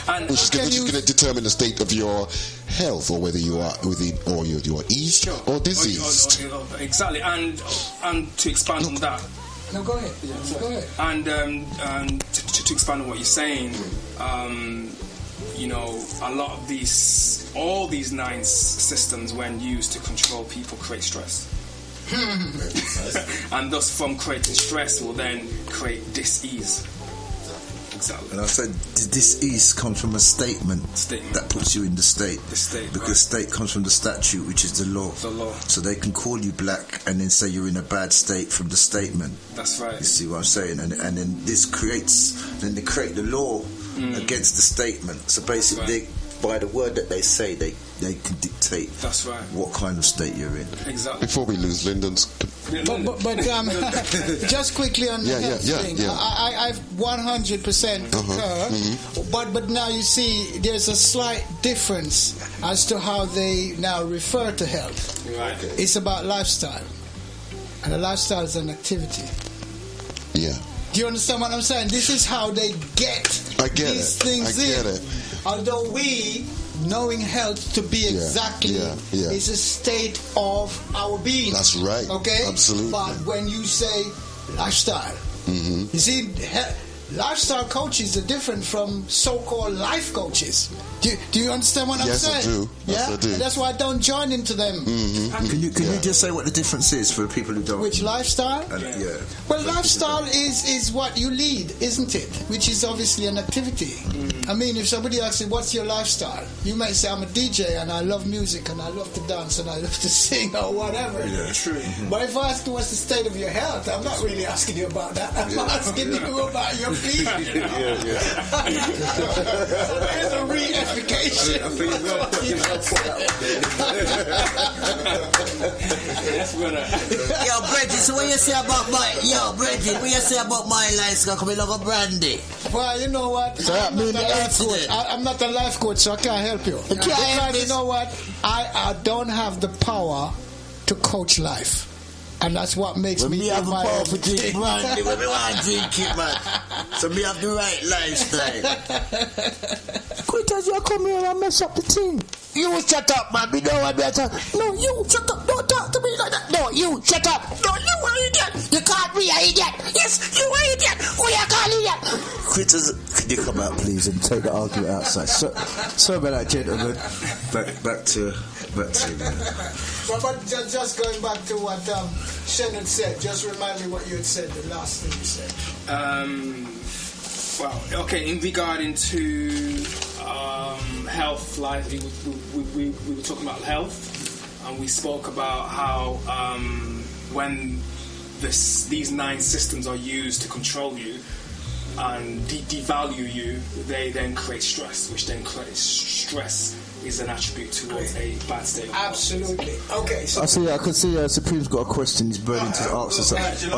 And which is going to determine the state of your health, or whether you are within, or you are eased or diseased. Exactly, and to expand on that. No, go ahead. Go ahead. And to expand on what you're saying, a lot of all these 9 systems, when used to control people, create stress. And thus, from creating stress, will then create dis-ease. Exactly. And I said this ease comes from a statement that puts you in the state. Because state comes from the statute, which is the law. The law. So they can call you black and then say you're in a bad state from the statement. That's right. You see what I'm saying? And then this they create the law against the statement. So basically, by the word that they say, they can dictate. That's right. What kind of state you're in. Exactly. Before we lose Lyndon's. But just quickly on the health thing, I 100% concur. But now you see, there's a slight difference as to how they now refer to health. Right. It's about lifestyle, and a lifestyle is an activity. Yeah. Do you understand what I'm saying? This is how they get these things in. I get it. Although we, knowing health to be exactly is a state of our being. That's right. Okay? Absolutely. But when you say lifestyle, you see, lifestyle coaches are different from so-called life coaches. Do you understand what I'm saying? Yes, I do. Yes, I do. And that's why I don't join into them. Can you just say what the difference is for people who don't? Which lifestyle? Well, lifestyle is what you lead, isn't it? Which is obviously an activity. I mean, if somebody asks you, what's your lifestyle? You may say, I'm a DJ and I love music and I love to dance and I love to sing or whatever. Yeah, true. But if I ask you what's the state of your health, I'm not really asking you about that. I'm asking you about your feet. There's a re-edification. Yo, Bridget, so what you say about my lifestyle coming like a brandy? Well, you know what? I'm not a life coach, so I can't help you. Because you know what? I don't have the power to coach life. And that's what makes me have the power to drink brandy. When me want to drink it, man. So me have the right lifestyle. Quit as you come here and mess up the thing. You shut up, man. We don't want better. No, you shut up. Don't talk to me like that. No, you shut up. No, you are an idiot. You called me an idiot. Yes, you are an idiot. Who you call idiot? Critters, could you come out, please, and take the argument outside? Sorry about that, gentlemen. Back to. But just going back to what Shannon said, just remind me what you had said, the last thing you said. Well, okay, in regarding to health, life, we were talking about health, and we spoke about how when these 9 systems are used to control you, and devalue you, they then create stress, which then creates stress is an attribute towards a bad state of Absolutely. Okay, so I can see Supreme's got a question. He's burning to answer something.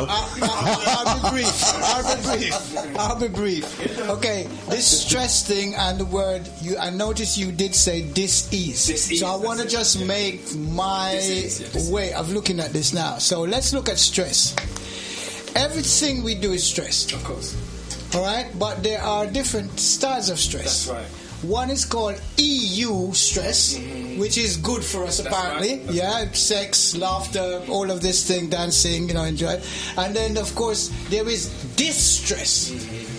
I'll be brief. Okay, this stress thing and the word, I noticed you did say dis-ease. So I want to just make my way of looking at this now. So let's look at stress. Everything we do is stress. Of course. All right? But there are different styles of stress. That's right. One is called EU stress, which is good for us, apparently. Right. Sex, laughter, all of this thing, dancing, enjoy. And then, of course, there is distress,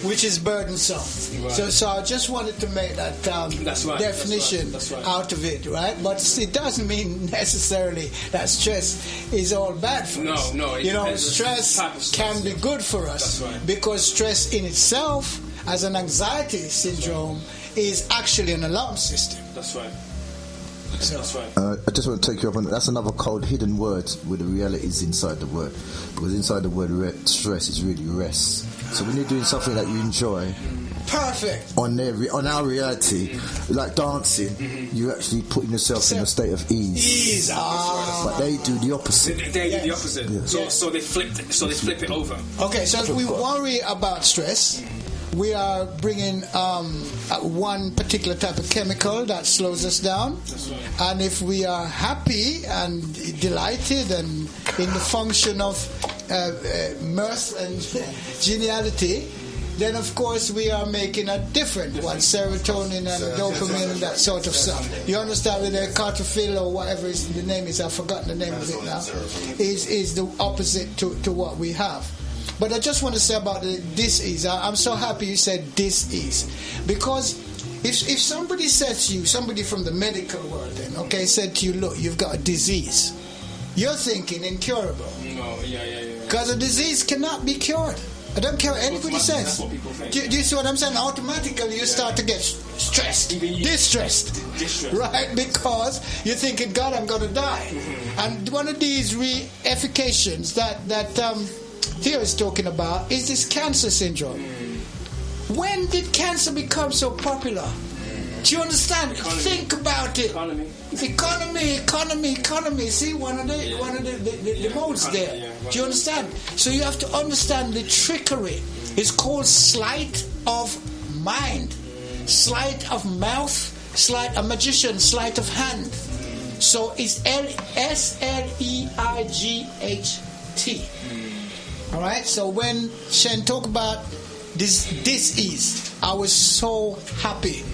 which is burdensome. Right. So I just wanted to make that definition That's right. out of it, right? But it doesn't mean necessarily that stress is all bad for us. No. Stress can be good for us. That's right. Because stress in itself, as an anxiety syndrome, is actually an alarm system. That's right. So, That's right. I just want to take you up on that's another cold hidden word where the reality is inside the word, because inside the word stress is really rest. So when you're doing something that you enjoy, perfect. on our reality, like dancing, you're actually putting yourself in a state of ease. But they do the opposite. They do the opposite. Yeah. So they flip it over. Okay, so if we worry about stress, we are bringing one particular type of chemical that slows us down. That's right. And if we are happy and delighted and in the function of mirth and geniality, then of course we are making a different one, serotonin and dopamine and that sort of stuff. You understand, with the cartophil or whatever the name is, I've forgotten the name of it now, is the opposite to what we have. But I just want to say about the dis-ease. I'm so happy you said dis-ease, because if somebody said to you, somebody from the medical world then, said to you, look, you've got a disease, you're thinking incurable. No, yeah. Because a disease cannot be cured. I don't care what anybody says. That's what people think. Do you see what I'm saying? Automatically you start to get stressed, distressed, right? Because you're thinking, God, I'm going to die. And one of these reifications that Theo is talking about is this cancer syndrome. When did cancer become so popular? Do you understand? Think about it. Economy. See, one of the modes there. Do you understand? So you have to understand the trickery. It's called sleight of mind, sleight of mouth, a magician, sleight of hand. So it's SLEIGHT. All right. So when Shen talked about this ease, I was so happy,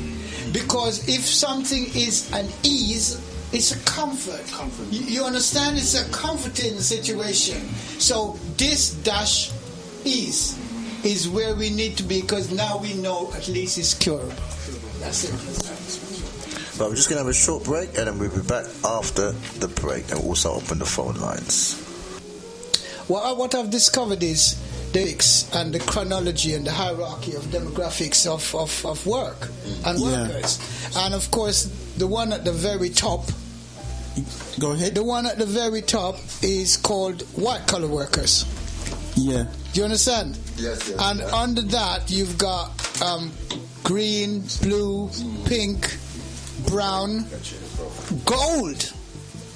because if something is an ease, it's a comfort. You understand? It's a comforting situation. So this ease is where we need to be, because now we know at least it's curable. That's it. But we're just going to have a short break, and then we'll be back after the break, and we'll also open the phone lines. Well, what I've discovered is and the chronology and the hierarchy of demographics of work and workers. And of course, the one at the very top. Go ahead. The one at the very top is called white collar workers. Yeah. Do you understand? Yes. And under that, you've got green, blue, pink, brown, gold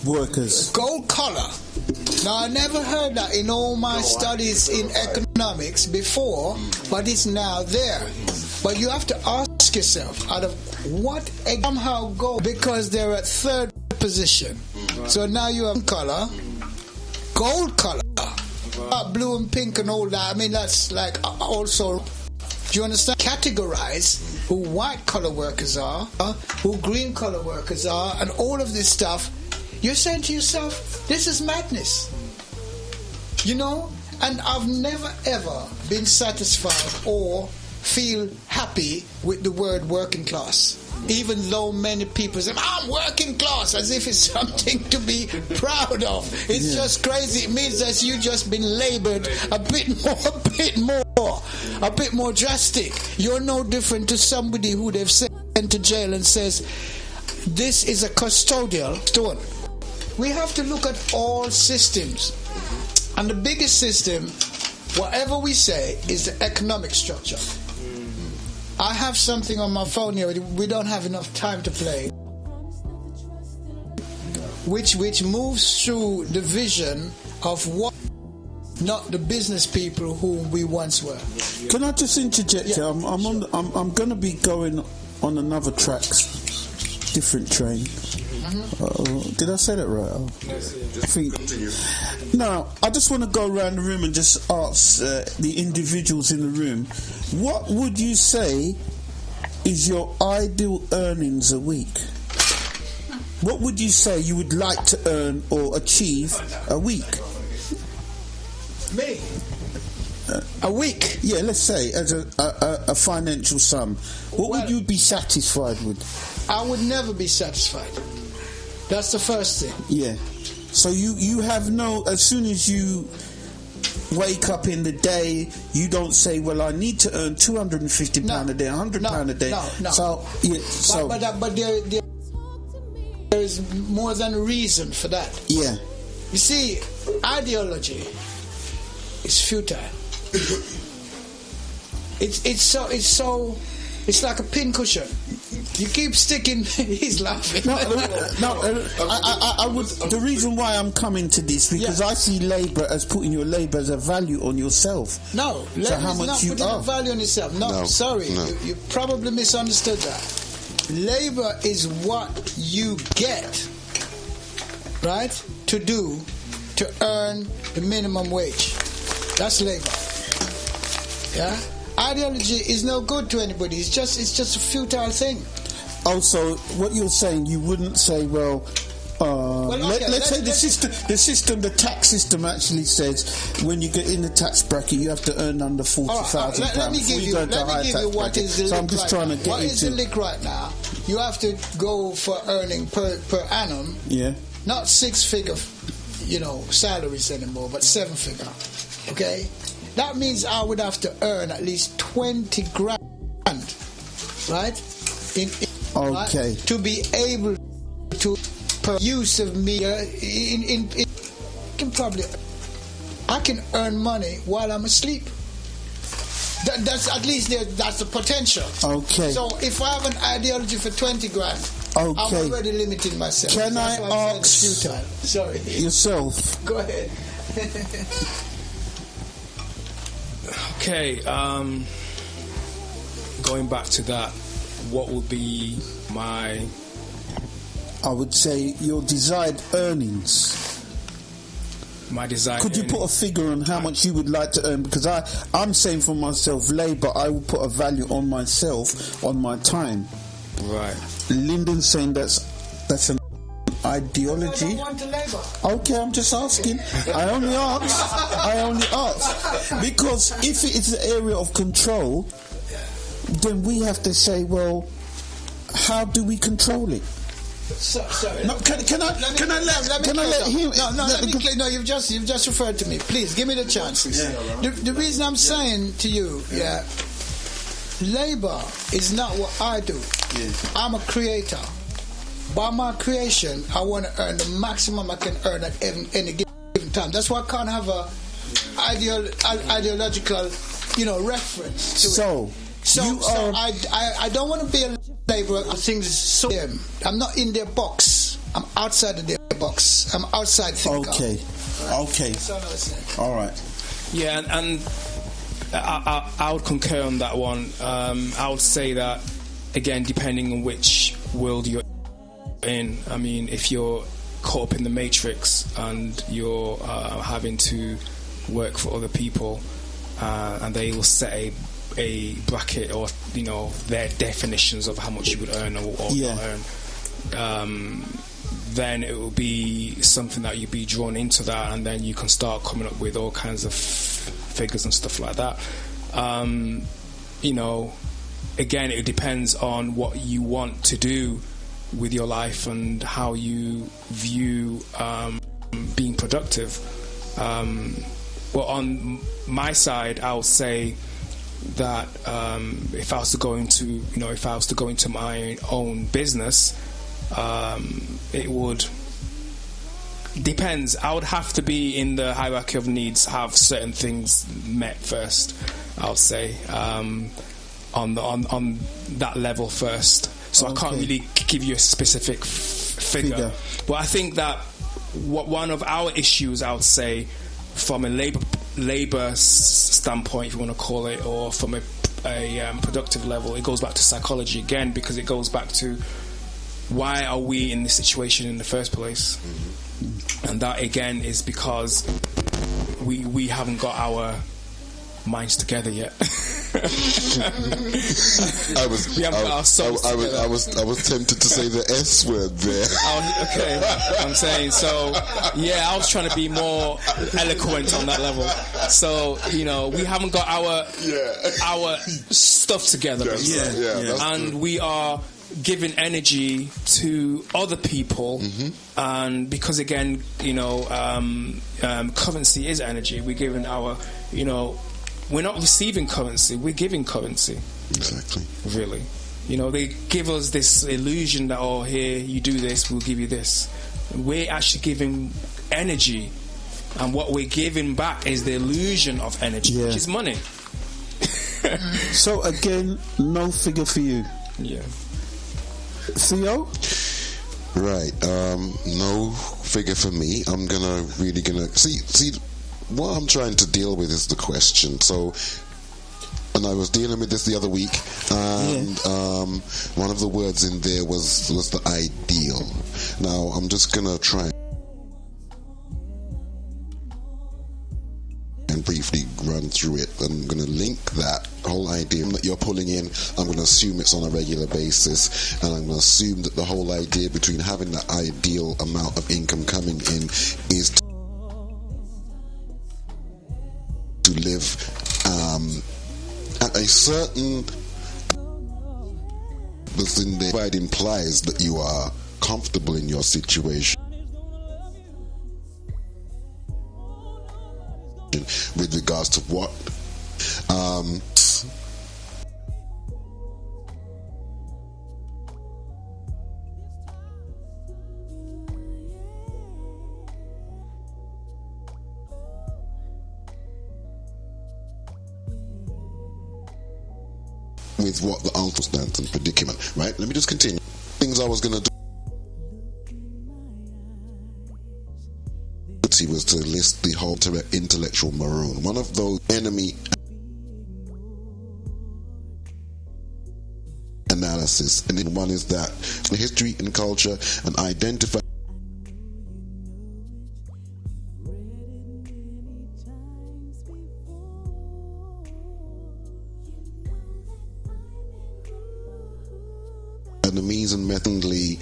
workers. Gold collar. Now, I never heard that in all my studies in economics before, but it's now there. But you have to ask yourself, out of what somehow go, because they're at third position. So now you have color, gold color, blue and pink and all that. I mean, that's like also, do you understand? Categorize who white collar workers are, who green collar workers are, and all of this stuff. You're saying to yourself, this is madness. You know? And I've never ever been satisfied or feel happy with the word working class. Even though many people say, I'm working class, as if it's something to be proud of. It's just crazy. It means that you've just been laboured a bit more drastic. You're no different to somebody who they've sent to jail and says, this is a custodial stone. We have to look at all systems. And the biggest system whatever we say is the economic structure. I have something on my phone here. We don't have enough time to play. Which moves through the vision of what, not the business people whom we once were. Can I just interject here? Yeah, I'm going to be going on another track, different train. Did I say that right? I think. Now, I just want to go around the room and just ask the individuals in the room, what would you say is your ideal earnings a week? What would you say you would like to earn or achieve a week? Me? A week? Yeah, let's say as a financial sum. What would you be satisfied with? I would never be satisfied. That's the first thing. Yeah. So you have no, as soon as you wake up in the day, you don't say, well, I need to earn £250 a day, £100 a day. No. So, yeah, but there is more than a reason for that. Yeah. You see, ideology is futile. It's like a pincushion. You keep sticking. He's laughing. I would. The reason why I'm coming to this because I see labour as putting your labour as a value on yourself. No, so how much not you putting are. a value on yourself. No, sorry, no. You probably misunderstood that. Labour is what you get, right, to do to earn the minimum wage. That's labour. Yeah. Ideology is no good to anybody. It's just a futile thing. Also, what you're saying, you wouldn't say, let's say the tax system actually says when you get in the tax bracket, you have to earn under £40,000. Let me give you what is the lick. So I'm just trying to get what is the lick right now? You have to go for earning per annum. Yeah. Not 6-figure, salaries anymore, but 7-figure. Okay. That means I would have to earn at least 20 grand, right? Okay. Right? To be able to per use of me I can earn money while I'm asleep. That's at least that's the potential. Okay. So if I have an ideology for 20 grand, I'm already limiting myself. Can I ask Sorry. yourself? Go ahead. Okay, going back to that, what would be my... I would say your desired earnings. My desired Could you put a figure on how much you would like to earn? Because I'm saying for myself, labour, I will put a value on myself, on my time. Right. Lyndon's saying that's an ideology. I don't want to labour. Okay, I'm just asking. I only ask. Because if it is an area of control, then we have to say, well, how do we control it? Sorry. No, can I let him? No, you've just referred to me. Please give me the chance. The reason I'm saying to you, labour is not what I do. I'm a creator. By my creation, I want to earn the maximum I can earn at any given time. That's why I can't have a ideological, reference to it. So I don't want to be a labourer. Things so I'm not in their box. I'm outside of their box. I'm outside thinker. Okay. All right. Yeah, and I would concur on that one. I would say that again, depending on which world you're in. I mean, if you're caught up in the matrix and you're having to work for other people, and they will set a bracket or their definitions of how much you would earn or not earn, then it will be something that you'd be drawn into that, and then you can start coming up with all kinds of figures and stuff like that. Again, it depends on what you want to do with your life and how you view being productive. Well, on my side, I would say that if I was to go into my own business, it would Depends. I would have to be in the hierarchy of needs, have certain things met first. I would say on that level first. So I can't really give you a specific figure. But I think that one of our issues, I would say, from a labor standpoint, if you want to call it, or from a productive level, it goes back to psychology again, because it goes back to why are we in this situation in the first place? And that again is because we haven't got our minds together yet. I was tempted to say the S word there. Okay, I'm saying, so yeah, I was trying to be more eloquent on that level. So, you know, we haven't got our stuff together, and we are giving energy to other people, and because again, you know, currency is energy. We're giving our, you know, we're not receiving currency, we're giving currency. Exactly. Really. You know, they give us this illusion that, oh, here, you do this, we'll give you this. We're actually giving energy, and what we're giving back is the illusion of energy, which is money. So again, no figure for you. Yeah. Theo? Right. No figure for me. I'm really gonna see what I'm trying to deal with is the question. So, and I was dealing with this the other week, and one of the words in there was the ideal. Now I'm just gonna try and briefly run through it. I'm going to link that whole idea that you're pulling in. I'm going to assume it's on a regular basis, and I'm going to assume that the whole idea between having that ideal amount of income coming in is to live at a certain within the divide implies that you are comfortable in your situation with regards to what with what the circumstance and predicament, right? Let me just continue. Things I was going to do was to list the whole intellectual maroon. One of those enemy analysis, and then one is that the history and culture and identify and the means and methodly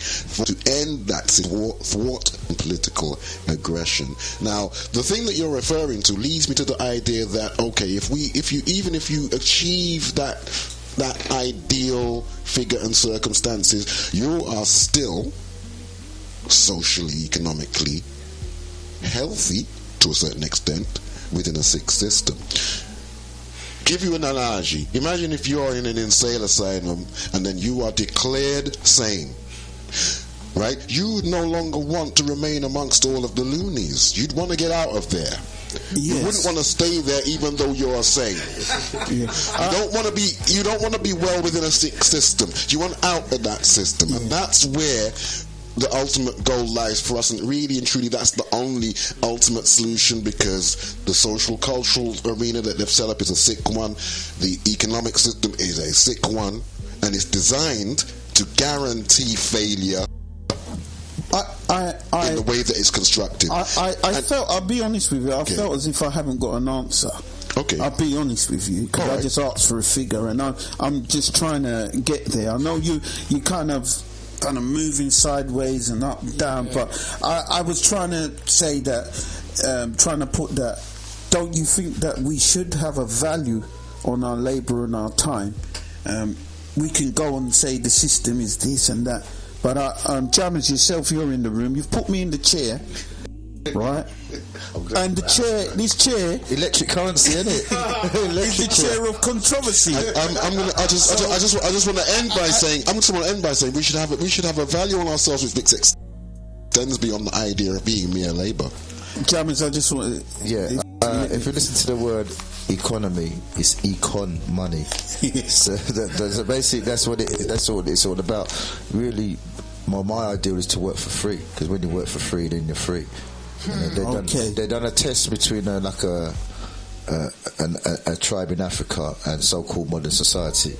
to end that thwart political aggression. Now, the thing that you're referring to leads me to the idea that okay, if you achieve that ideal figure and circumstances, you are still socially, economically healthy to a certain extent within a sick system. Give you an analogy. Imagine if you're in an insane asylum and then you are declared sane, right? You would no longer want to remain amongst all of the loonies. You'd want to get out of there. Yes. You wouldn't want to stay there even though you're sane. You don't want to be well within a sick system. You want out of that system, and that's where the ultimate goal lies for us, and really and truly that's the only ultimate solution, because the social cultural arena that they've set up is a sick one, the economic system is a sick one, and it's designed to guarantee failure in the way that it's constructed. I felt, I'll be honest with you, I felt as if I haven't got an answer. Okay. I'll be honest with you, because I just asked for a figure, and I'm just trying to get there. I know you kind of moving sideways and up and down, but I was trying to say that, trying to put that, don't you think that we should have a value on our labour and our time? We can go and say the system is this and that, but Jammers, yourself, you're in the room, you've put me in the chair, right? And this chair, electric currency, isn't it? Is the chair of controversy. I just want to end by saying we should have a value on ourselves which makes extends beyond the idea of being mere labour. Jammers, I just want if you listen to the word economy, it's econ money. So basically that's what it's all about. Really, my ideal is to work for free, because when you work for free, then you're free. They've done a test between a tribe in Africa and so-called modern society.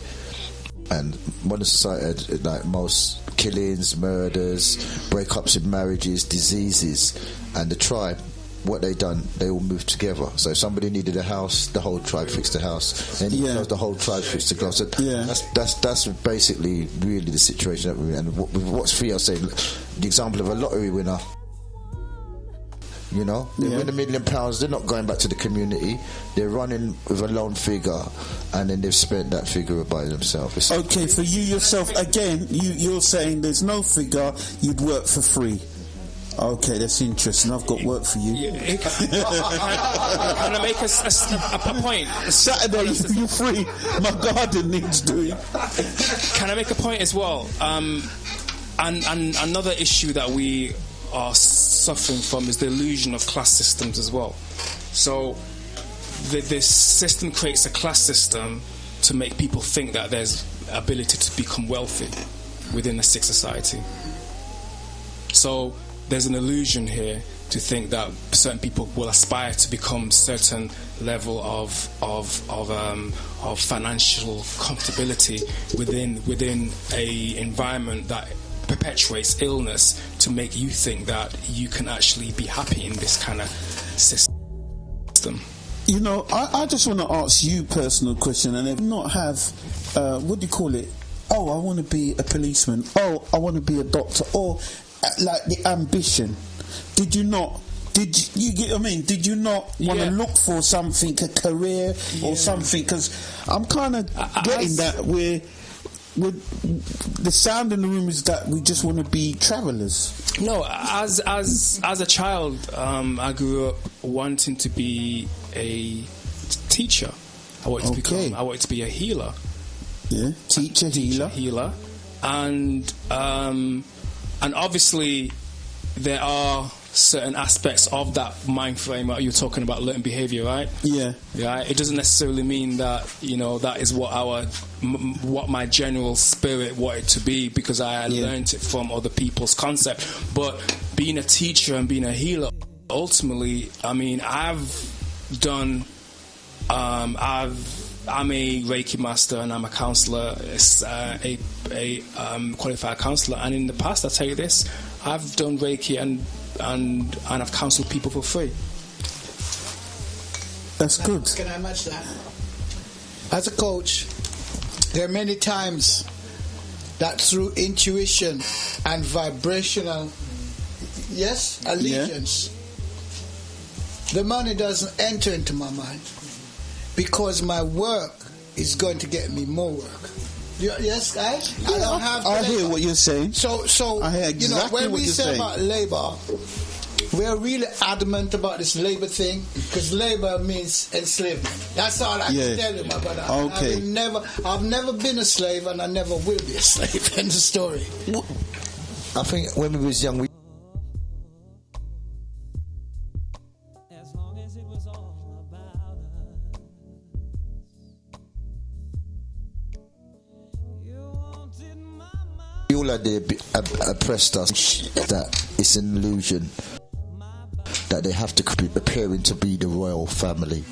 And modern society had like most killings, murders, breakups in marriages, diseases. And the tribe, what they done, they all moved together. So if somebody needed a house, the whole tribe fixed the house. And the whole tribe fixed the clothes. So that's basically really the situation that we're in. And what's free, I'll say, the example of a lottery winner. You know, they win £1 million, they're not going back to the community, they're running with a loan figure, and then they've spent that figure by themselves. Okay, for you yourself, again, you're saying there's no figure, you'd work for free. Okay, that's interesting. I've got work for you. Can I make a point? Saturday, you're free. My garden needs doing. Can I make a point as well? And another issue that we are suffering from is the illusion of class systems as well. So this system creates a class system to make people think that there's ability to become wealthy within a sick society. So there's an illusion here to think that certain people will aspire to become certain level of financial comfortability within a environment that perpetuates illness, to make you think that you can actually be happy in this kind of system. You know, I just want to ask you a personal question, and if not have, what do you call it? Oh, I want to be a policeman. Oh, I want to be a doctor. Or like the ambition. Did you not? Did you get what I mean? Did you not want to look for something, a career or something? Because I'm kind of getting that the sound in the room is that we just want to be travellers. No, as a child, I grew up wanting to be a teacher. I wanted to be a healer. Yeah, teacher, healer, and obviously there are certain aspects of that mind frame that you're talking about, learned behaviour, right? Yeah. It doesn't necessarily mean that, you know, that is what my general spirit wanted to be, because I learned it from other people's concept. But being a teacher and being a healer, ultimately, I mean, I'm a Reiki master and I'm a counsellor, a qualified counsellor, and in the past, I'll tell you this, I've done Reiki and I've counselled people for free. That's good. Can I match that? As a coach, there are many times that through intuition and vibrational allegiance, the money doesn't enter into my mind, because my work is going to get me more work. Yes, guys? I don't have to. I hear what you're saying. So I hear exactly you know, when what we you're say saying about labour, we're really adamant about this labour thing, because labour means enslavement. That's all I can tell you, my brother. Okay. I've never been a slave, and I never will be a slave. End of story. I think when we was young, all idea oppressed us that it's an illusion that they have to be appearing to be the royal family.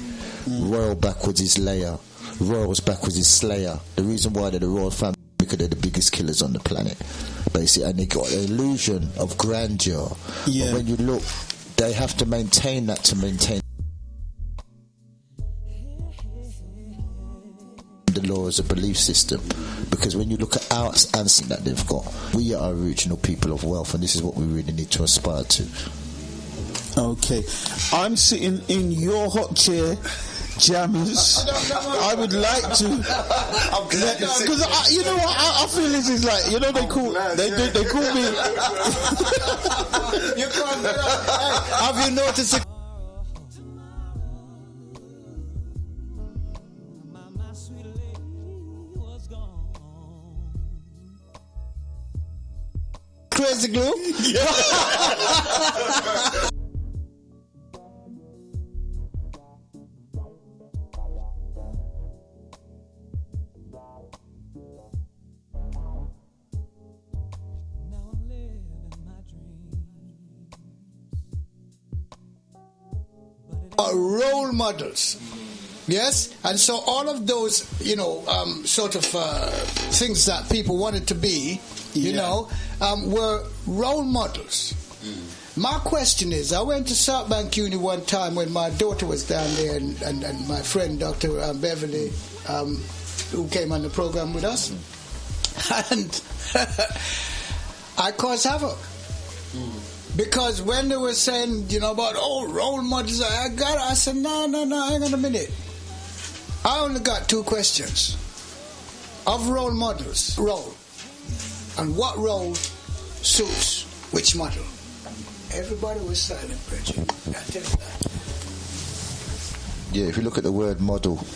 Royal backwards is Leia, royals backwards is Slayer. The reason why they're the royal family, because they're the biggest killers on the planet, basically, and they got an illusion of grandeur. But when you look, they have to maintain that to maintain the law as a belief system. Because when you look at our ancestors that they've got, we are original people of wealth, and this is what we really need to aspire to. Okay, I'm sitting in your hot chair, Jammers. I would like to, because you know what, I feel this is like, you know, they call me. You can't get up. Hey, have you noticed? Where's the glue? Role models. Yes, and so all of those, sort of things that people wanted to be, were role models. My question is, I went to South Bank Uni one time when my daughter was down there, and my friend Dr. Beverly, who came on the program with us, and I caused havoc. Because when they were saying, about role models, I said, no, hang on a minute. I only got 2 questions of role models. Role. And what role suits which model? Everybody was silent, Bridget. I tell you that. Yeah, if you look at the word model,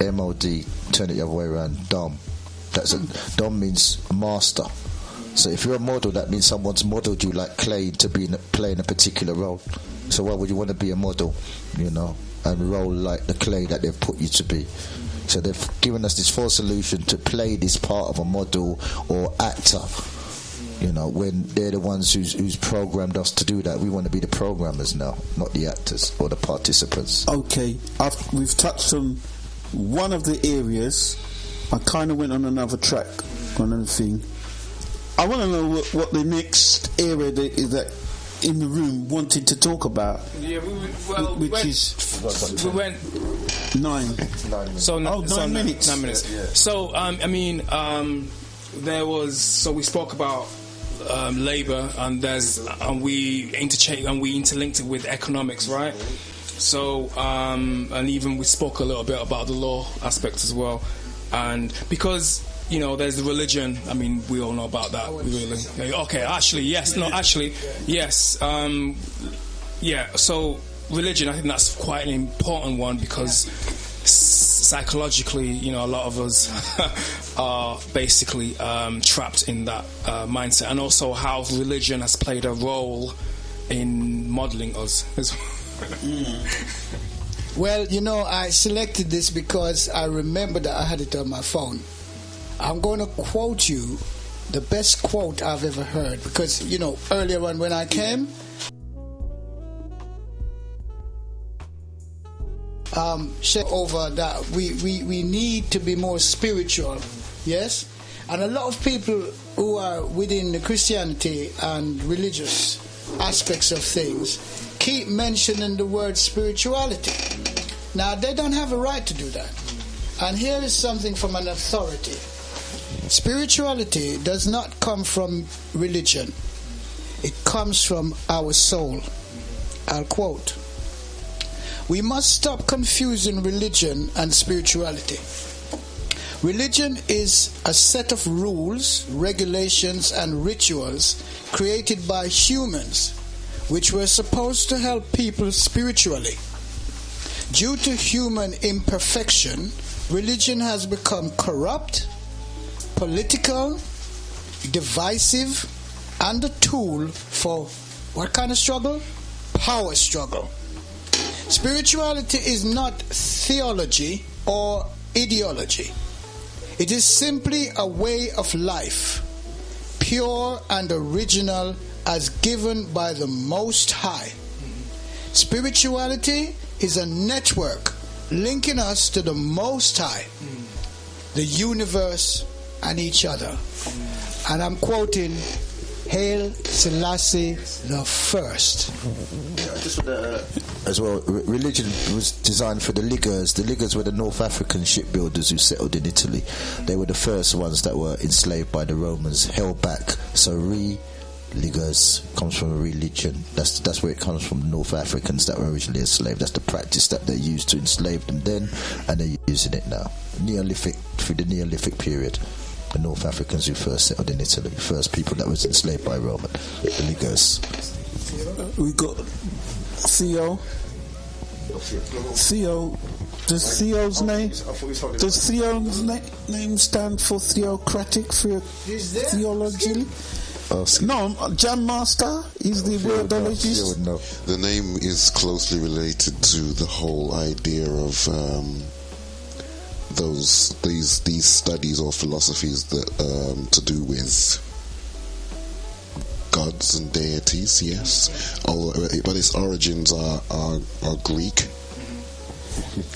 M-O-D, turn it the other way around, Dom. Dom means master. So if you're a model, that means someone's modelled you like clay to playing a particular role. So why would you want to be a model, and roll like the clay that they've put you to be? So they've given us this false solution to play this part of a model or actor, when they're the ones who's programmed us to do that. We want to be the programmers now, not the actors or the participants. Okay, we've touched on one of the areas. I kind of went on another track, on another thing. I want to know what the next area that in the room wanted to talk about. Yeah, we went 9. So 9 minutes. 9 minutes. Yeah. So there was. So we spoke about labour, and we interlinked it with economics, right? So and even we spoke a little bit about the law aspects as well, and because. There's the religion. I mean, we all know about that. Really. Okay, actually, yes. No, actually, yes. So, religion, I think that's quite an important one because psychologically, a lot of us are basically trapped in that mindset. And also how religion has played a role in modelling us as well. Well, I selected this because I remember that I had it on my phone. I'm going to quote you the best quote I've ever heard because, earlier on when I came, over that we need to be more spiritual, yes? And a lot of people who are within the Christianity and religious aspects of things keep mentioning the word spirituality. Now, they don't have a right to do that. And here is something from an authority. Spirituality does not come from religion. It comes from our soul. I'll quote. We must stop confusing religion and spirituality. Religion is a set of rules, regulations, and rituals created by humans, which were supposed to help people spiritually. Due to human imperfection, religion has become corrupt, political, divisive, and a tool for what kind of struggle? Power struggle. Spirituality is not theology or ideology. It is simply a way of life, pure and original as given by the Most High. Spirituality is a network linking us to the Most High, the universe, and each other. And I'm quoting Haile Selassie the First. As well, religion was designed for the Liggers. The Liggers were the North African shipbuilders who settled in Italy. They were the first ones that were enslaved by the Romans, held back. So Liggers comes from a religion. That's where it comes from. The North Africans that were originally enslaved. That's the practice that they used to enslave them then, and they're using it now. Neolithic, through the Neolithic period. The North Africans who first settled in Italy, first people that was enslaved by Roman, the Liggers. We got Theo. Theo. Does Theo's name stand for theocratic, theologically? ask. No, Jam Master is the wordologist. You would know. The name is closely related to the whole idea of these studies or philosophies that to do with gods and deities. Yes, but its origins are Greek.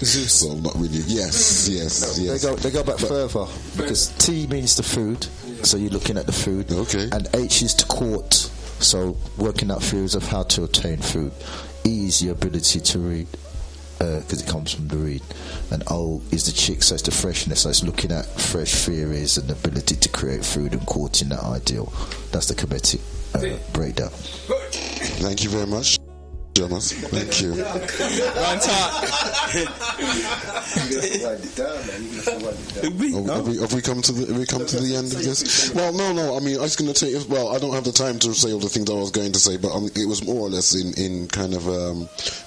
So not really. Yes. They go back further because T means the food, so you're looking at the food. Okay. And H is to court, so working out theories of how to obtain food. E is your ability to read, because it comes from the read. And O is the chick, so it's the freshness. So it's looking at fresh theories and the ability to create food and courting that ideal. That's the Kemetic breakdown. Thank you very much, Jonas. Thank you. Have we come to the end of this? Well, no. I mean, I was going to take. Well, I don't have the time to say all the things I was going to say, but it was more or less in kind of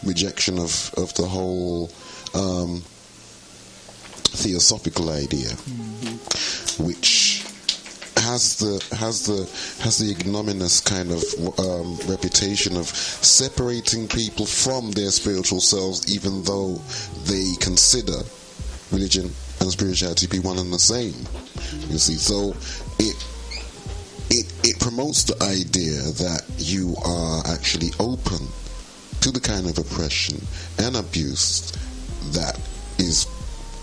rejection of the whole theosophical idea, which has the ignominious kind of reputation of separating people from their spiritual selves, even though they consider religion and spirituality to be one and the same. You see, so it promotes the idea that you are actually open to the kind of oppression and abuse that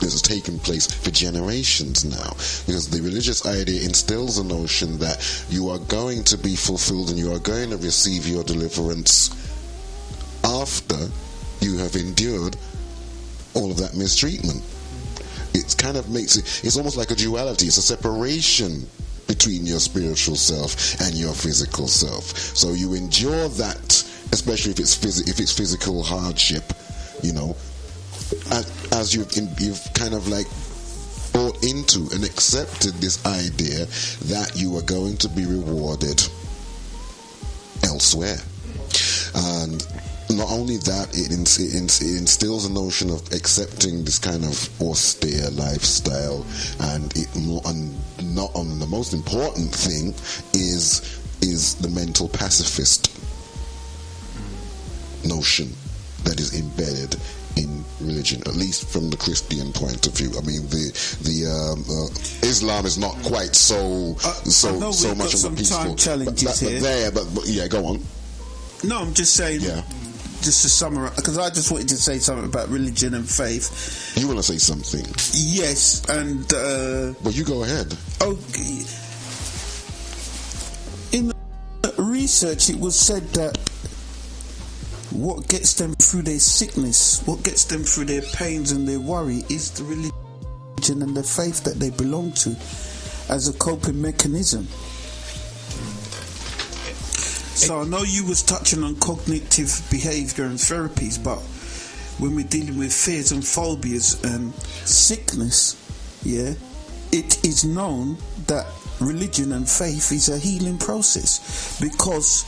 has taken place for generations now, because the religious idea instills a notion that you are going to be fulfilled and you are going to receive your deliverance after you have endured all of that mistreatment. It kind of makes it's almost like a duality. It's a separation between your spiritual self and your physical self. So you endure that, especially if it's physical hardship, you know, as you've kind of like bought into and accepted this idea that you are going to be rewarded elsewhere. And not only that, it instills a notion of accepting this kind of austere lifestyle, and the most important thing is the mental pacifist notion that is embedded in religion, at least from the Christian point of view. I mean, the Islam is not quite so much of a peaceful. But yeah, go on. No, I'm just saying. Yeah. Just to summarize, because I just wanted to say something about religion and faith. You want to say something? Yes, and well, you go ahead. Okay. In the research, it was said that what gets them through their sickness, what gets them through their pains and their worry, is the religion and the faith that they belong to as a coping mechanism. So I know you was touching on cognitive behaviour and therapies, but when we're dealing with fears and phobias and sickness, yeah, it is known that religion and faith is a healing process, because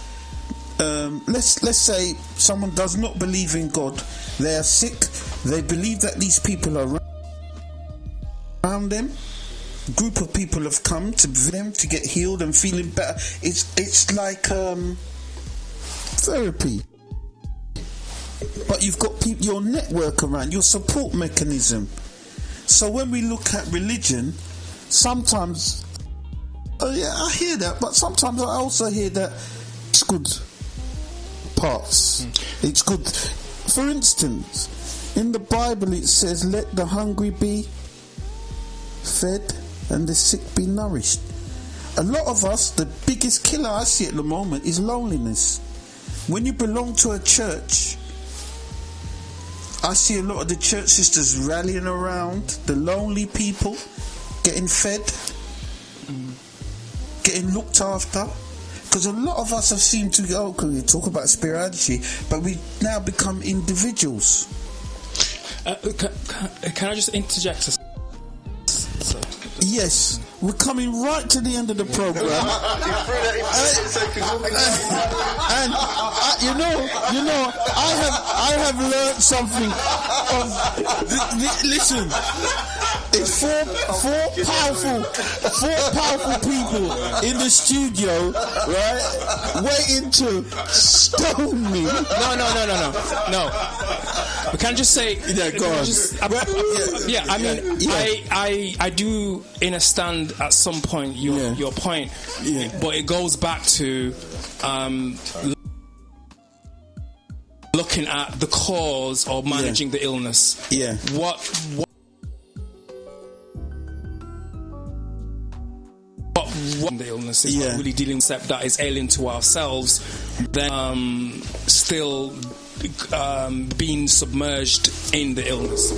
let's say someone does not believe in God, they are sick, they believe that these people are around them, group of people have come to them to get healed and feeling better. It's like therapy, but you've got your network around, your support mechanism. So when we look at religion, sometimes I hear that, but sometimes I also hear that it's good parts. It's good. For instance, in the Bible it says, let the hungry be fed and the sick be nourished. A lot of us, the biggest killer I see at the moment is loneliness. When you belong to a church, I see a lot of the church sisters rallying around the lonely people, getting fed, getting looked after. Because a lot of us have seemed to go, we talk about spirituality, but we now become individuals. Can I just interject? Yes, we're coming right to the end of the program, and you know, I have learned something. Listen, It's four powerful people in the studio, right? Waiting to stone me. No. We can't just say. Yeah, go on. I do understand at some point your point, but it goes back to looking at the cause of managing the illness. Yeah. What the illness is not really dealing with that is alien to ourselves, then still being submerged in the illness,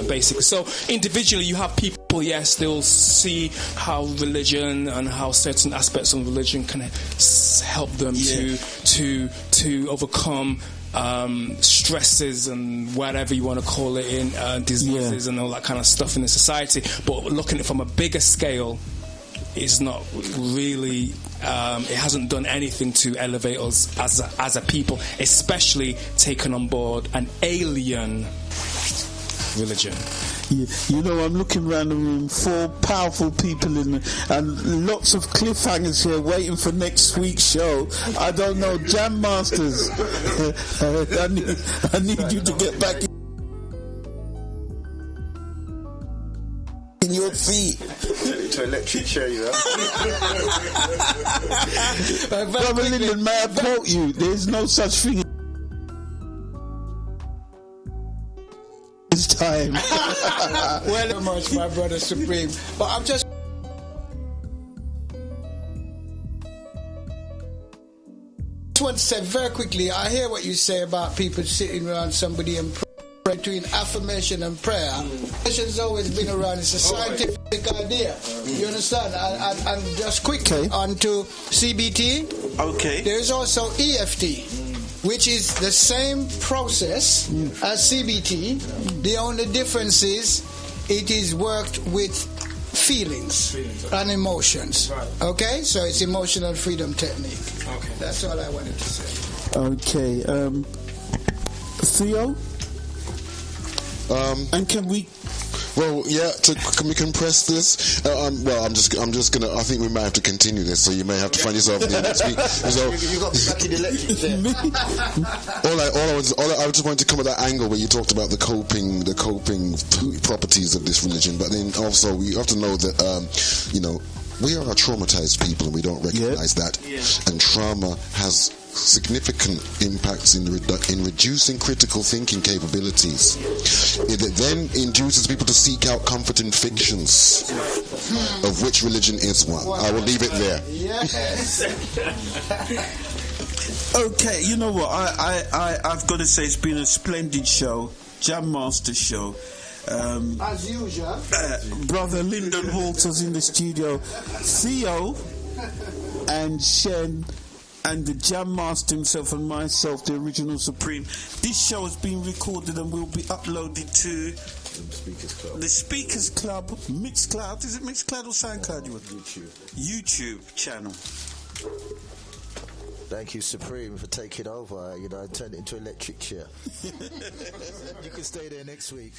basically. So individually you have people, still see how religion and how certain aspects of religion can help them to overcome stresses and whatever you want to call it, in diseases and all that kind of stuff in the society. But looking at it from a bigger scale, it's not really, it hasn't done anything to elevate us as a people, especially taking on board an alien religion. Yeah. You know, I'm looking around the room, 4 powerful people and lots of cliffhangers here waiting for next week's show. I don't know, Jam Masters. I need you to get back in your feet. To electric chair, you know. Brother Lyndon, may I quote you? There's no such thing this time. Well, very much, my brother Supreme. But I'm just want to say very quickly, I hear what you say about people sitting around somebody and pray. Between affirmation and prayer, affirmation has always been around. It's a scientific idea. You understand? And just quickly on to CBT. Okay. There is also EFT, which is the same process as CBT. The only difference is it is worked with feelings and emotions. Okay? So it's emotional freedom technique. Okay. That's all I wanted to say. Okay. Theo? And can we? Well, yeah. Can we compress this? Well, I'm just gonna. I think we might have to continue this. So you may have to find yourself there next week. So you got back in the electric there. I just wanted to come at that angle where you talked about the coping properties of this religion, but then also we have to know that we are a traumatized people and we don't recognize that, and trauma has significant impacts in reducing critical thinking capabilities. It then induces people to seek out comfort in fictions, of which religion is one. I will leave it there. Yes. Okay, you know what? I've got to say it's been a splendid show, Jam Master show. As usual. Brother Lyndon Walters in the studio, Theo and Shen and the Jam Master himself and myself, the original Supreme. This show has been recorded and will be uploaded to the Speakers Club, Mixcloud. Is it Mixcloud or SoundCloud? YouTube channel. Thank you, Supreme, for taking over. I turned it into electric chair. You can stay there next week.